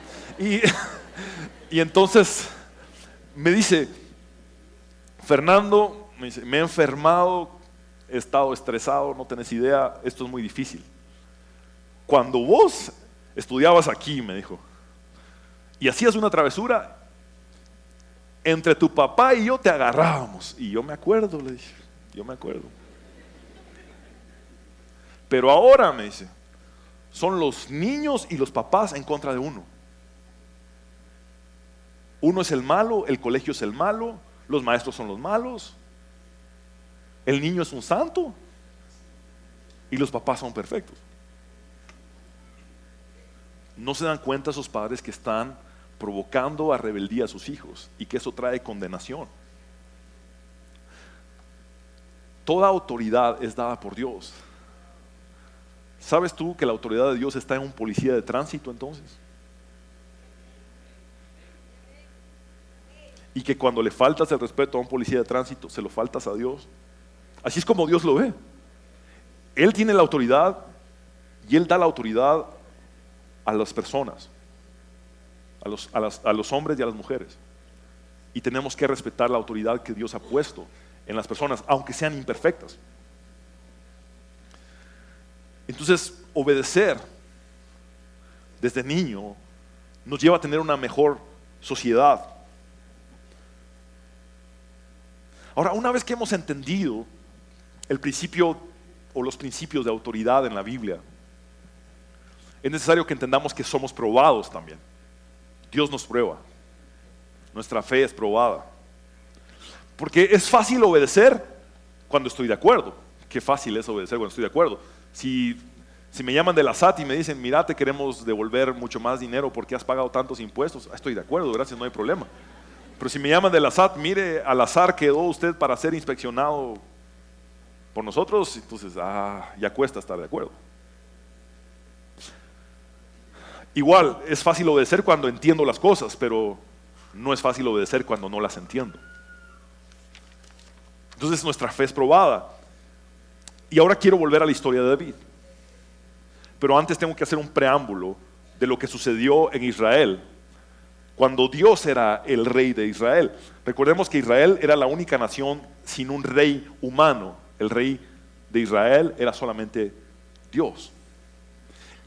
Y entonces me dice, Fernando, me he enfermado, he estado estresado, no tenés idea, esto es muy difícil. Cuando vos estudiabas aquí, me dijo, y hacías una travesura, entre tu papá y yo te agarrábamos. Y yo me acuerdo, le dije, yo me acuerdo. Pero ahora, me dice, son los niños y los papás en contra de uno. Uno es el malo, el colegio es el malo, los maestros son los malos, el niño es un santo y los papás son perfectos. No se dan cuenta esos padres que están provocando a rebeldía a sus hijos y que eso trae condenación. Toda autoridad es dada por Dios. ¿Sabes tú que la autoridad de Dios está en un policía de tránsito entonces? Y que cuando le faltas el respeto a un policía de tránsito, se lo faltas a Dios. Así es como Dios lo ve. Él tiene la autoridad y Él da la autoridad a las personas, a los hombres y a las mujeres. Y tenemos que respetar la autoridad que Dios ha puesto en las personas, aunque sean imperfectas. Entonces, obedecer desde niño nos lleva a tener una mejor sociedad. Ahora, una vez que hemos entendido el principio o los principios de autoridad en la Biblia, es necesario que entendamos que somos probados también. Dios nos prueba. Nuestra fe es probada. Porque es fácil obedecer cuando estoy de acuerdo. Qué fácil es obedecer cuando estoy de acuerdo. Si me llaman de la SAT y me dicen, mira, te queremos devolver mucho más dinero porque has pagado tantos impuestos, estoy de acuerdo, gracias, no hay problema. Pero si me llaman de la SAT, mire, al azar quedó usted para ser inspeccionado por nosotros, entonces ya cuesta estar de acuerdo. Igual, es fácil obedecer cuando entiendo las cosas, pero no es fácil obedecer cuando no las entiendo. Entonces nuestra fe es probada. Y ahora quiero volver a la historia de David. Pero antes tengo que hacer un preámbulo de lo que sucedió en Israel cuando Dios era el rey de Israel. Recordemos que Israel era la única nación sin un rey humano. El rey de Israel era solamente Dios.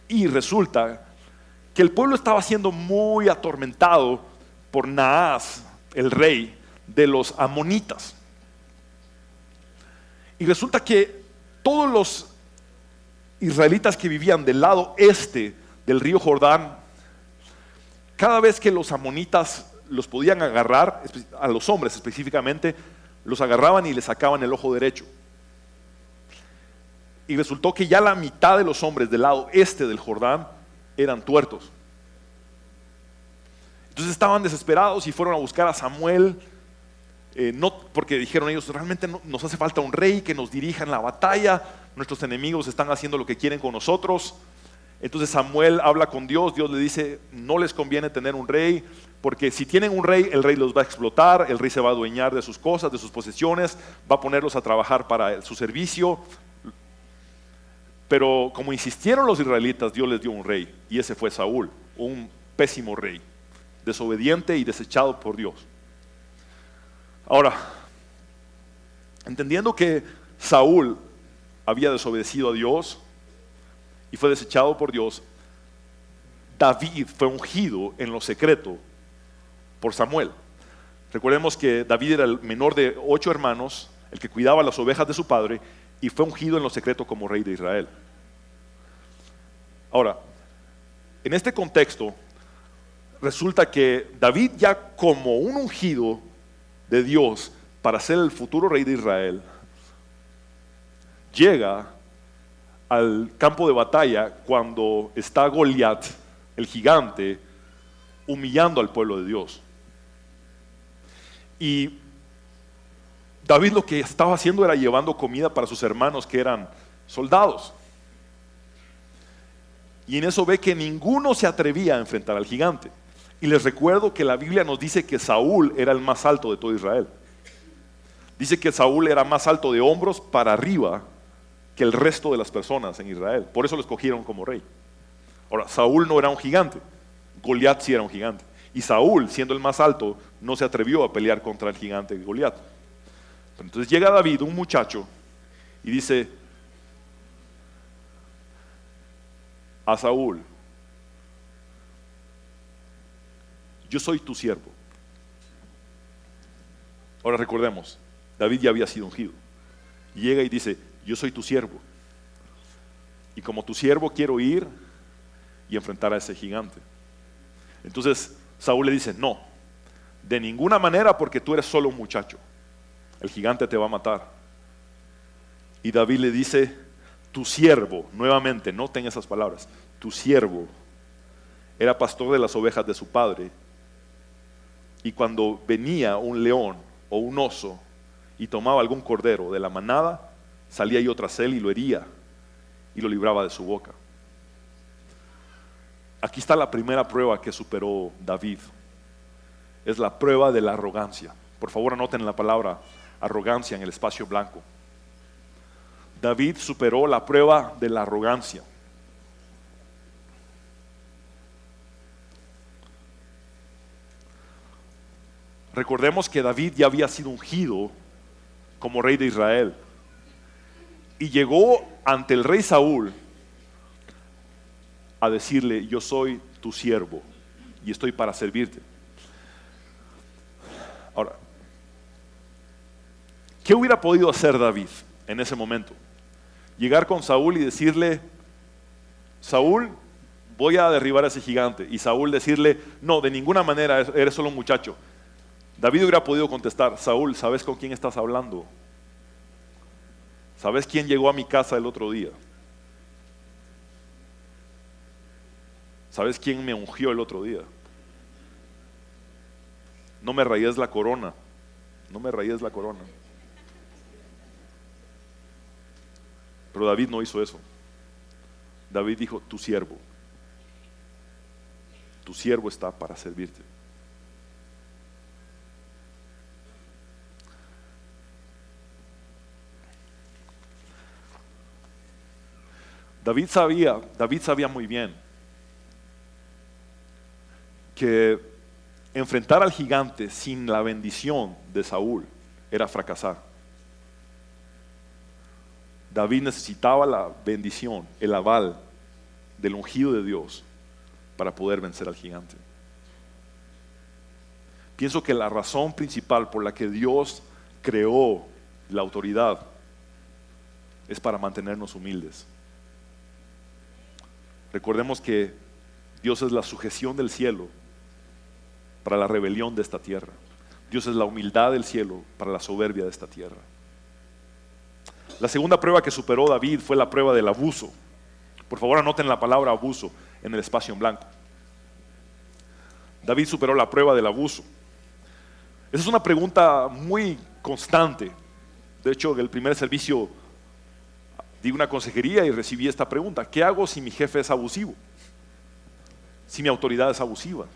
Y resulta que el pueblo estaba siendo muy atormentado por Naas, el rey de los amonitas. Y resulta que todos los israelitas que vivían del lado este del río Jordán, cada vez que los amonitas los podían agarrar, a los hombres específicamente, los agarraban y les sacaban el ojo derecho. Y resultó que ya la mitad de los hombres del lado este del Jordán eran tuertos. Entonces estaban desesperados y fueron a buscar a Samuel, no porque dijeron ellos, realmente nos hace falta un rey que nos dirija en la batalla, nuestros enemigos están haciendo lo que quieren con nosotros. Entonces Samuel habla con Dios, Dios le dice, no les conviene tener un rey, porque si tienen un rey, el rey los va a explotar, el rey se va a adueñar de sus cosas, de sus posesiones, va a ponerlos a trabajar para su servicio. Pero como insistieron los israelitas, Dios les dio un rey, y ese fue Saúl, un pésimo rey, desobediente y desechado por Dios. Ahora, entendiendo que Saúl había desobedecido a Dios y fue desechado por Dios, David fue ungido en lo secreto por Samuel. Recordemos que David era el menor de 8 hermanos, el que cuidaba las ovejas de su padre, y fue ungido en lo secreto como rey de Israel. Ahora, en este contexto, resulta que David, ya como un ungido de Dios para ser el futuro rey de Israel, llega al campo de batalla cuando está Goliat, el gigante, humillando al pueblo de Dios. Y David lo que estaba haciendo era llevando comida para sus hermanos que eran soldados. Y en eso ve que ninguno se atrevía a enfrentar al gigante. Y les recuerdo que la Biblia nos dice que Saúl era el más alto de todo Israel. Dice que Saúl era más alto de hombros para arriba que el resto de las personas en Israel. Por eso lo escogieron como rey. Ahora, Saúl no era un gigante, Goliat sí era un gigante. Y Saúl, siendo el más alto, no se atrevió a pelear contra el gigante Goliat. Entonces llega David, un muchacho, y dice a Saúl, yo soy tu siervo. Ahora recordemos, David ya había sido ungido. Y llega y dice, yo soy tu siervo. Y como tu siervo quiero ir y enfrentar a ese gigante. Entonces Saúl le dice, no, de ninguna manera, porque tú eres solo un muchacho. El gigante te va a matar. Y David le dice, tu siervo, nuevamente, noten esas palabras, tu siervo era pastor de las ovejas de su padre. Y cuando venía un león o un oso y tomaba algún cordero de la manada, salía yo tras él y lo hería y lo libraba de su boca. Aquí está la primera prueba que superó David. Es la prueba de la arrogancia. Por favor, anoten la palabra arrogancia en el espacio blanco. David superó la prueba de la arrogancia. Recordemos que David ya había sido ungido como rey de Israel y llegó ante el rey Saúl a decirle, yo soy tu siervo y estoy para servirte. Ahora, ¿qué hubiera podido hacer David en ese momento? Llegar con Saúl y decirle, Saúl, voy a derribar a ese gigante. Y Saúl decirle, no, de ninguna manera, eres solo un muchacho. David hubiera podido contestar, Saúl, ¿sabes con quién estás hablando? ¿Sabes quién llegó a mi casa el otro día? ¿Sabes quién me ungió el otro día? No me rayes la corona, no me rayes la corona. Pero David no hizo eso. David dijo, tu siervo está para servirte. David sabía muy bien que enfrentar al gigante sin la bendición de Saúl era fracasar. David necesitaba la bendición, el aval del ungido de Dios para poder vencer al gigante. Pienso que la razón principal por la que Dios creó la autoridad es para mantenernos humildes. Recordemos que Dios es la sujeción del cielo para la rebelión de esta tierra. Dios es la humildad del cielo para la soberbia de esta tierra. La segunda prueba que superó David fue la prueba del abuso. Por favor, anoten la palabra abuso en el espacio en blanco. David superó la prueba del abuso. Esa es una pregunta muy constante. De hecho, en el primer servicio di una consejería y recibí esta pregunta: ¿qué hago si mi jefe es abusivo? Si mi autoridad es abusiva.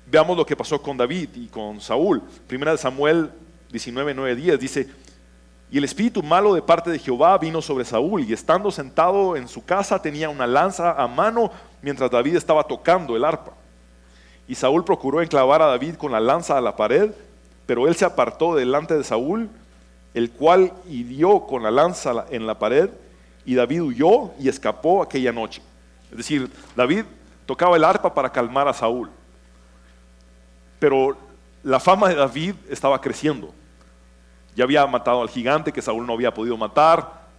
Veamos lo que pasó con David y con Saúl. Primera de Samuel 19, 9, 10 dice: y el espíritu malo de parte de Jehová vino sobre Saúl, y estando sentado en su casa tenía una lanza a mano mientras David estaba tocando el arpa. Y Saúl procuró enclavar a David con la lanza a la pared, pero él se apartó delante de Saúl, el cual hirió con la lanza en la pared, y David huyó y escapó aquella noche. Es decir, David tocaba el arpa para calmar a Saúl, pero la fama de David estaba creciendo. Ya había matado al gigante que Saúl no había podido matar.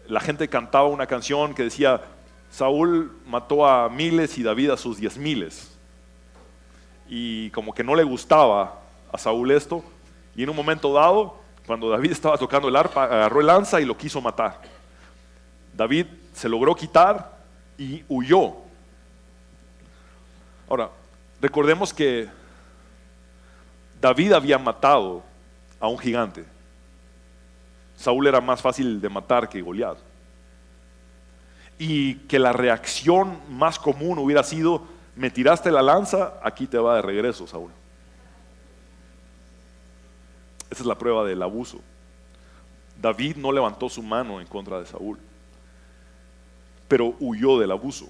La gente cantaba una canción que decía: Saúl mató a miles y David a sus 10,000. Y como que no le gustaba a Saúl esto, y en un momento dado, cuando David estaba tocando el arpa, agarró el lanza y lo quiso matar. David se logró quitar y huyó. Ahora, recordemos que David había matado a un gigante. Saúl era más fácil de matar que Goliat. Y que la reacción más común hubiera sido: me tiraste la lanza, aquí te va de regreso, Saúl. Esa es la prueba del abuso. David no levantó su mano en contra de Saúl, pero huyó del abuso.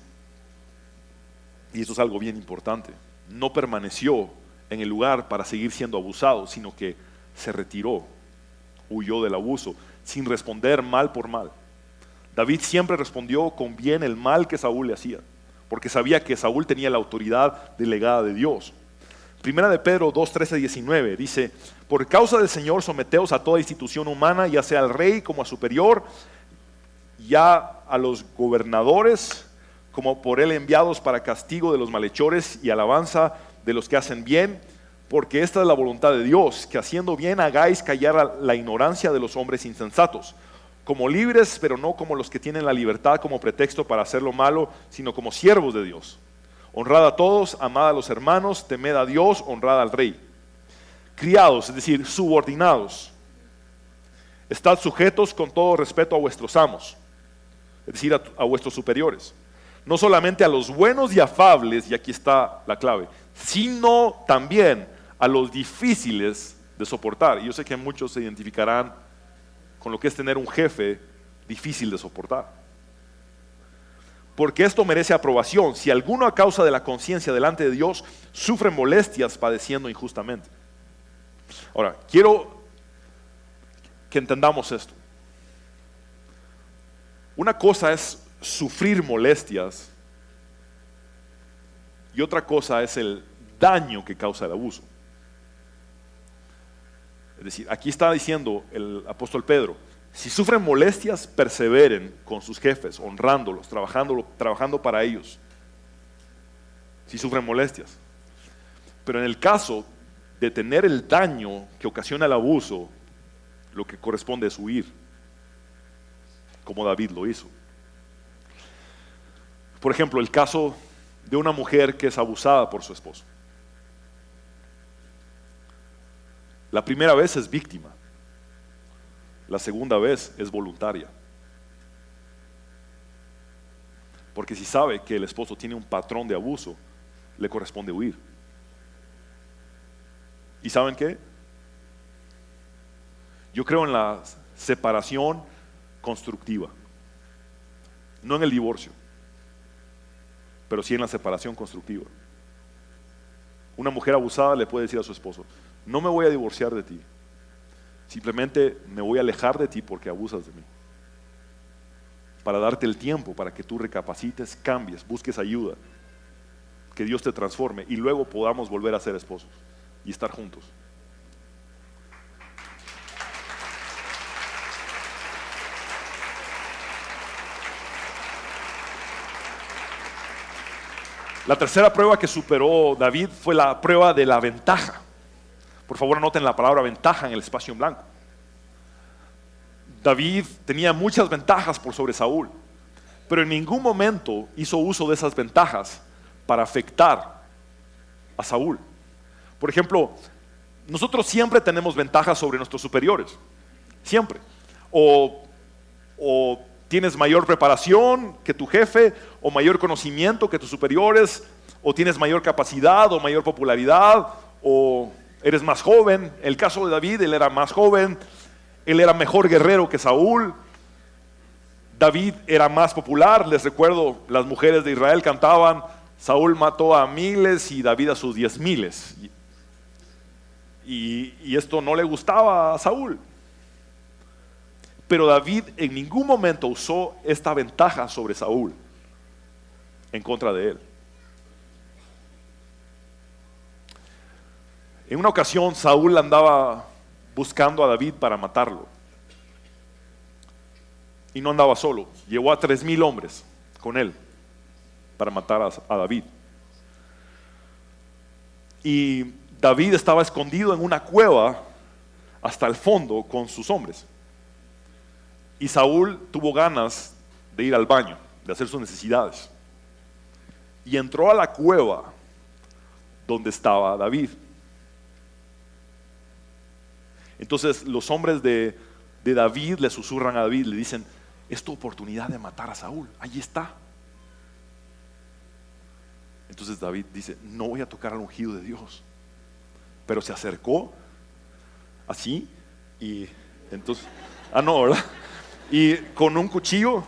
Y eso es algo bien importante. No permaneció en el lugar para seguir siendo abusado, sino que se retiró, huyó del abuso, sin responder mal por mal. David siempre respondió con bien el mal que Saúl le hacía, porque sabía que Saúl tenía la autoridad delegada de Dios. Primera de Pedro 2, 13, 19 dice: por causa del Señor someteos a toda institución humana, ya sea al rey como a superior, ya a los gobernadores como por él enviados para castigo de los malhechores y alabanza de los que hacen bien, porque esta es la voluntad de Dios, que haciendo bien hagáis callar la ignorancia de los hombres insensatos, como libres, pero no como los que tienen la libertad como pretexto para hacer lo malo, sino como siervos de Dios. Honrad a todos, amad a los hermanos, temed a Dios, honrad al rey. Criados, es decir, subordinados, estad sujetos con todo respeto a vuestros amos, es decir, a vuestros superiores. No solamente a los buenos y afables, y aquí está la clave, sino también a los difíciles de soportar. Y yo sé que muchos se identificarán con lo que es tener un jefe difícil de soportar. Porque esto merece aprobación, si alguno a causa de la conciencia delante de Dios sufre molestias padeciendo injustamente. Ahora, quiero que entendamos esto. Una cosa es sufrir molestias y otra cosa es el daño que causa el abuso. Es decir, aquí está diciendo el apóstol Pedro: si sufren molestias, perseveren con sus jefes, honrándolos, trabajando para ellos. Si sufren molestias. Pero en el caso de tener el daño que ocasiona el abuso, lo que corresponde es huir, como David lo hizo. Por ejemplo, el caso de una mujer que es abusada por su esposo. La primera vez es víctima, la segunda vez es voluntaria. Porque si sabe que el esposo tiene un patrón de abuso, le corresponde huir. ¿Y saben qué? Yo creo en la separación constructiva, no en el divorcio, pero sí en la separación constructiva. Una mujer abusada le puede decir a su esposo: no me voy a divorciar de ti, simplemente me voy a alejar de ti porque abusas de mí, para darte el tiempo para que tú recapacites, cambies, busques ayuda. que Dios te transforme y luego podamos volver a ser esposos y estar juntos. La tercera prueba que superó David fue la prueba de la ventaja. Por favor, anoten la palabra ventaja en el espacio en blanco. David tenía muchas ventajas por sobre Saúl, pero en ningún momento hizo uso de esas ventajas para afectar a Saúl. Por ejemplo, nosotros siempre tenemos ventajas sobre nuestros superiores, siempre. O tienes mayor preparación que tu jefe, o mayor conocimiento que tus superiores, o tienes mayor capacidad o mayor popularidad, o eres más joven. El caso de David, él era más joven, él era mejor guerrero que Saúl. David era más popular. Les recuerdo, las mujeres de Israel cantaban: Saúl mató a miles y David a sus 10,000. Y esto no le gustaba a Saúl. Pero David en ningún momento usó esta ventaja sobre Saúl en contra de él. En una ocasión Saúl andaba buscando a David para matarlo. Y no andaba solo, llevó a 3,000 hombres con él para matar a David. Y David estaba escondido en una cueva hasta el fondo con sus hombres. Y Saúl tuvo ganas de ir al baño, de hacer sus necesidades. Y entró a la cueva donde estaba David. Entonces los hombres de David le susurran a David, le dicen: es tu oportunidad de matar a Saúl, allí está. Entonces David dice: no voy a tocar al ungido de Dios. Pero se acercó así y entonces, no, ¿verdad? Y con un cuchillo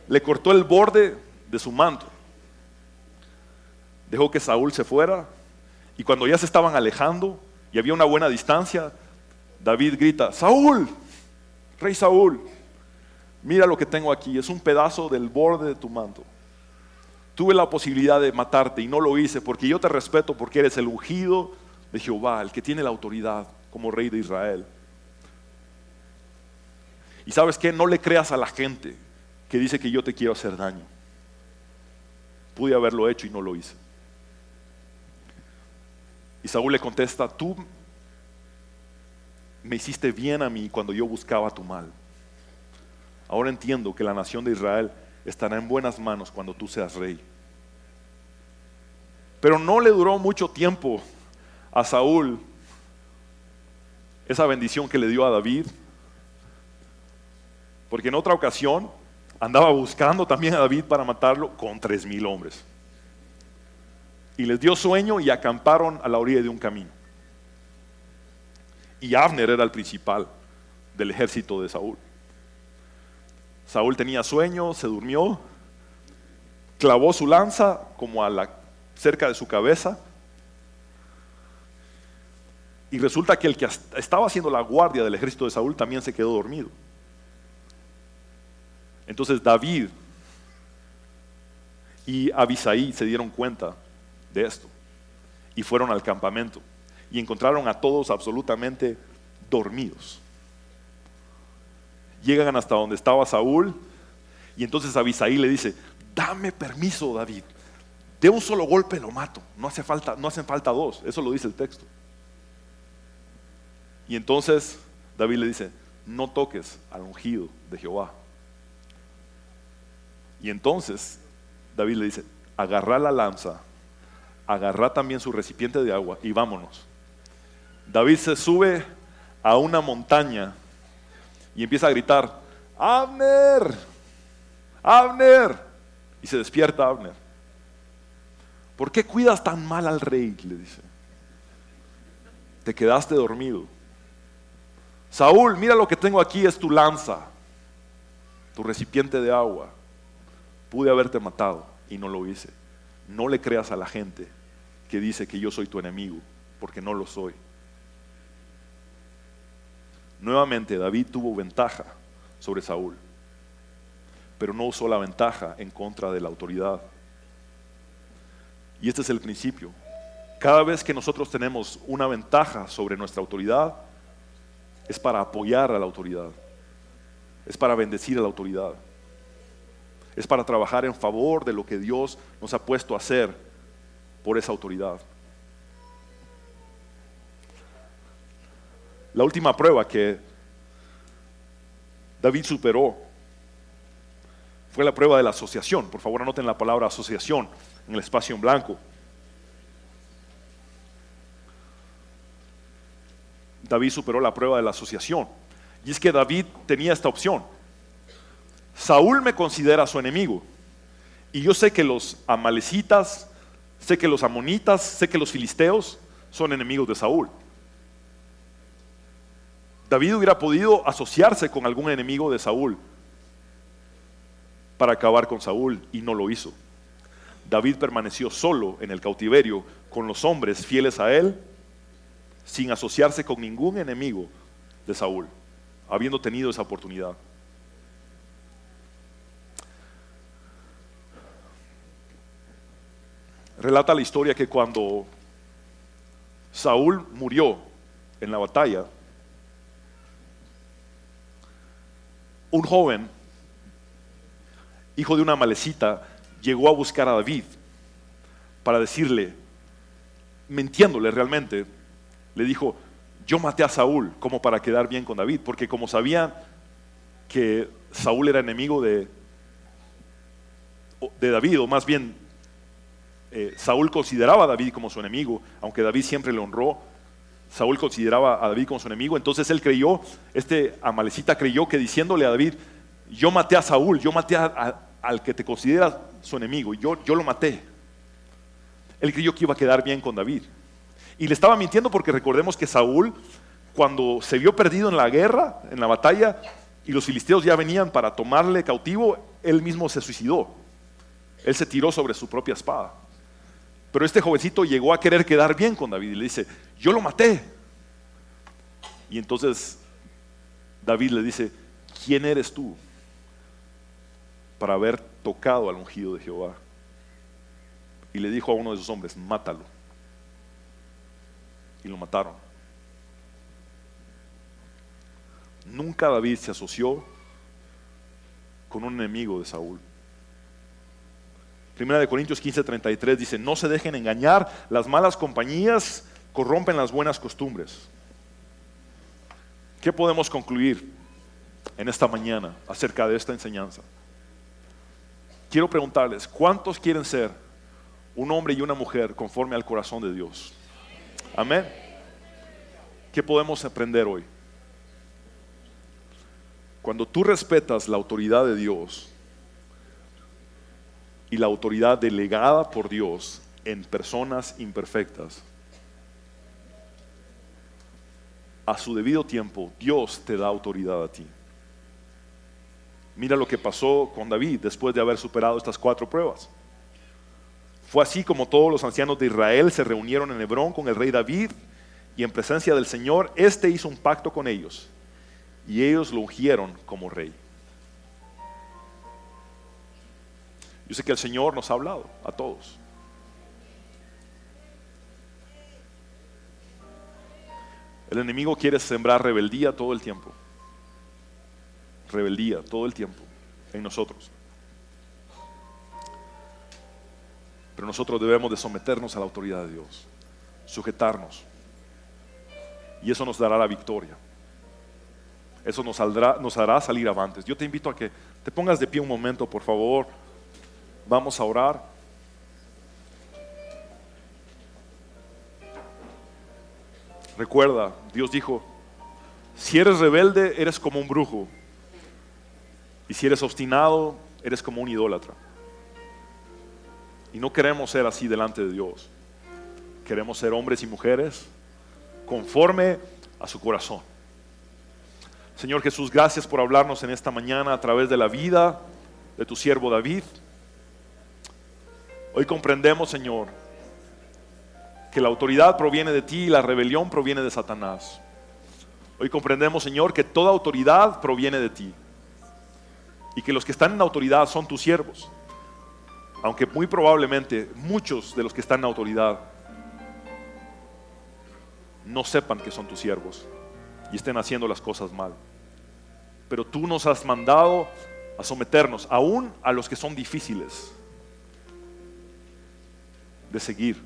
le cortó el borde de su manto. Dejó que Saúl se fuera, y cuando ya se estaban alejando y había una buena distancia, David grita: Saúl, rey Saúl, mira lo que tengo aquí, es un pedazo del borde de tu manto. Tuve la posibilidad de matarte y no lo hice, porque yo te respeto, porque eres el ungido de Jehová, el que tiene la autoridad como rey de Israel. Y ¿sabes qué? No le creas a la gente que dice que yo te quiero hacer daño. Pude haberlo hecho y no lo hice. Y Saúl le contesta: tú me hiciste bien a mí cuando yo buscaba tu mal. Ahora entiendo que la nación de Israel estará en buenas manos cuando tú seas rey. Pero no le duró mucho tiempo a Saúl esa bendición que le dio a David, porque en otra ocasión andaba buscando también a David para matarlo con 3,000 hombres. Y les dio sueño y acamparon a la orilla de un camino. Y Abner era el principal del ejército de Saúl. Saúl tenía sueño, se durmió, clavó su lanza como cerca de su cabeza, y resulta que el que estaba haciendo la guardia del ejército de Saúl también se quedó dormido. Entonces David y Abisai se dieron cuenta de esto y fueron al campamento y encontraron a todos absolutamente dormidos. Llegan hasta donde estaba Saúl, y entonces Abisai le dice: dame permiso, David, de un solo golpe lo mato, no hacen falta dos. Eso lo dice el texto. Y entonces David le dice: no toques al ungido de Jehová. Y entonces David le dice: agarra la lanza, agarra también su recipiente de agua y vámonos. David se sube a una montaña y empieza a gritar: Abner, Abner. Y se despierta Abner. ¿Por qué cuidas tan mal al rey?, le dice. Te quedaste dormido. Saúl, mira lo que tengo aquí, es tu lanza, tu recipiente de agua. Pude haberte matado y no lo hice. No le creas a la gente que dice que yo soy tu enemigo, porque no lo soy. Nuevamente David tuvo ventaja sobre Saúl, pero no usó la ventaja en contra de la autoridad. Y este es el principio. Cada vez que nosotros tenemos una ventaja sobre nuestra autoridad, es para apoyar a la autoridad, es para bendecir a la autoridad, es para trabajar en favor de lo que Dios nos ha puesto a hacer por esa autoridad. La última prueba que David superó fue la prueba de la asociación. Por favor, anoten la palabra asociación en el espacio en blanco. David superó la prueba de la asociación. Y es que David tenía esta opción. Saúl me considera su enemigo. Y yo sé que los amalecitas, sé que los amonitas, sé que los filisteos son enemigos de Saúl. David hubiera podido asociarse con algún enemigo de Saúl para acabar con Saúl, y no lo hizo. David permaneció solo en el cautiverio con los hombres fieles a él, sin asociarse con ningún enemigo de Saúl, habiendo tenido esa oportunidad. Relata la historia que cuando Saúl murió en la batalla, un joven, hijo de una amalecita, llegó a buscar a David para decirle, mintiéndole realmente, le dijo: yo maté a Saúl, como para quedar bien con David, porque como sabían que Saúl era enemigo de David, o más bien Saúl consideraba a David como su enemigo, aunque David siempre le honró. Saúl consideraba a David como su enemigo. Entonces él creyó, este amalecita creyó que diciéndole a David: yo maté a Saúl, yo maté al que te considera su enemigo, yo lo maté. Él creyó que iba a quedar bien con David, y le estaba mintiendo, porque recordemos que Saúl, cuando se vio perdido en la guerra, en la batalla, y los filisteos ya venían para tomarle cautivo, él mismo se suicidó. Él se tiró sobre su propia espada. Pero este jovencito llegó a querer quedar bien con David y le dice: yo lo maté. Y entonces David le dice: ¿quién eres tú para haber tocado al ungido de Jehová? Y le dijo a uno de sus hombres: mátalo. Y lo mataron. Nunca David se asoció con un enemigo de Saúl. Primera de Corintios 15:33 dice: no se dejen engañar, las malas compañías corrompen las buenas costumbres. ¿Qué podemos concluir en esta mañana acerca de esta enseñanza? Quiero preguntarles: ¿cuántos quieren ser un hombre y una mujer conforme al corazón de Dios? Amén. ¿Qué podemos aprender hoy? Cuando tú respetas la autoridad de Dios y la autoridad delegada por Dios en personas imperfectas, a su debido tiempo Dios te da autoridad a ti. Mira lo que pasó con David después de haber superado estas 4 pruebas. Fue así como todos los ancianos de Israel se reunieron en Hebrón con el rey David, y en presencia del Señor éste hizo un pacto con ellos, y ellos lo ungieron como rey. Yo sé que el Señor nos ha hablado a todos. El enemigo quiere sembrar rebeldía todo el tiempo. Rebeldía todo el tiempo en nosotros. Pero nosotros debemos de someternos a la autoridad de Dios, sujetarnos, y eso nos dará la victoria. Eso nos hará salir avantes. Yo te invito a que te pongas de pie un momento, por favor. Vamos a orar. Recuerda, Dios dijo: si eres rebelde, eres como un brujo, y si eres obstinado, eres como un idólatra. Y no queremos ser así delante de Dios. Queremos ser hombres y mujeres conforme a su corazón. Señor Jesús, gracias por hablarnos en esta mañana a través de la vida de tu siervo David. Hoy comprendemos, Señor, que la autoridad proviene de ti y la rebelión proviene de Satanás. Hoy comprendemos, Señor, que toda autoridad proviene de ti, y que los que están en autoridad son tus siervos. Aunque muy probablemente muchos de los que están en autoridad no sepan que son tus siervos y estén haciendo las cosas mal. Pero tú nos has mandado a someternos, aún a los que son difíciles de seguir.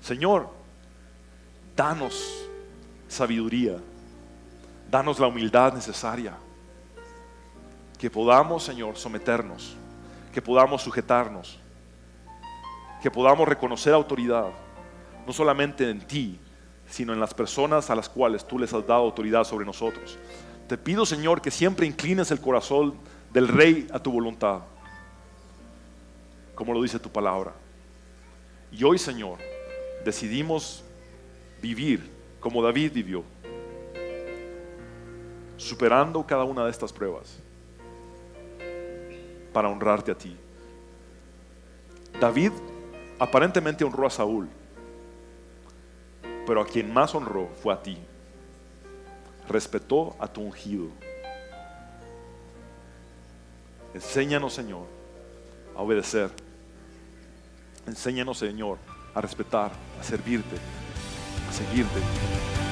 Señor, danos sabiduría, danos la humildad necesaria, que podamos, Señor, someternos, que podamos sujetarnos, que podamos reconocer autoridad, no solamente en ti, sino en las personas a las cuales tú les has dado autoridad sobre nosotros. Te pido, Señor, que siempre inclines el corazón del Rey a tu voluntad, como lo dice tu palabra. Y hoy, Señor, decidimos vivir como David vivió, superando cada una de estas pruebas para honrarte a ti. David aparentemente honró a Saúl, pero a quien más honró fue a ti. Respetó a tu ungido. Enséñanos, Señor, a obedecer. Enséñanos, Señor, a respetar, a servirte, a seguirte.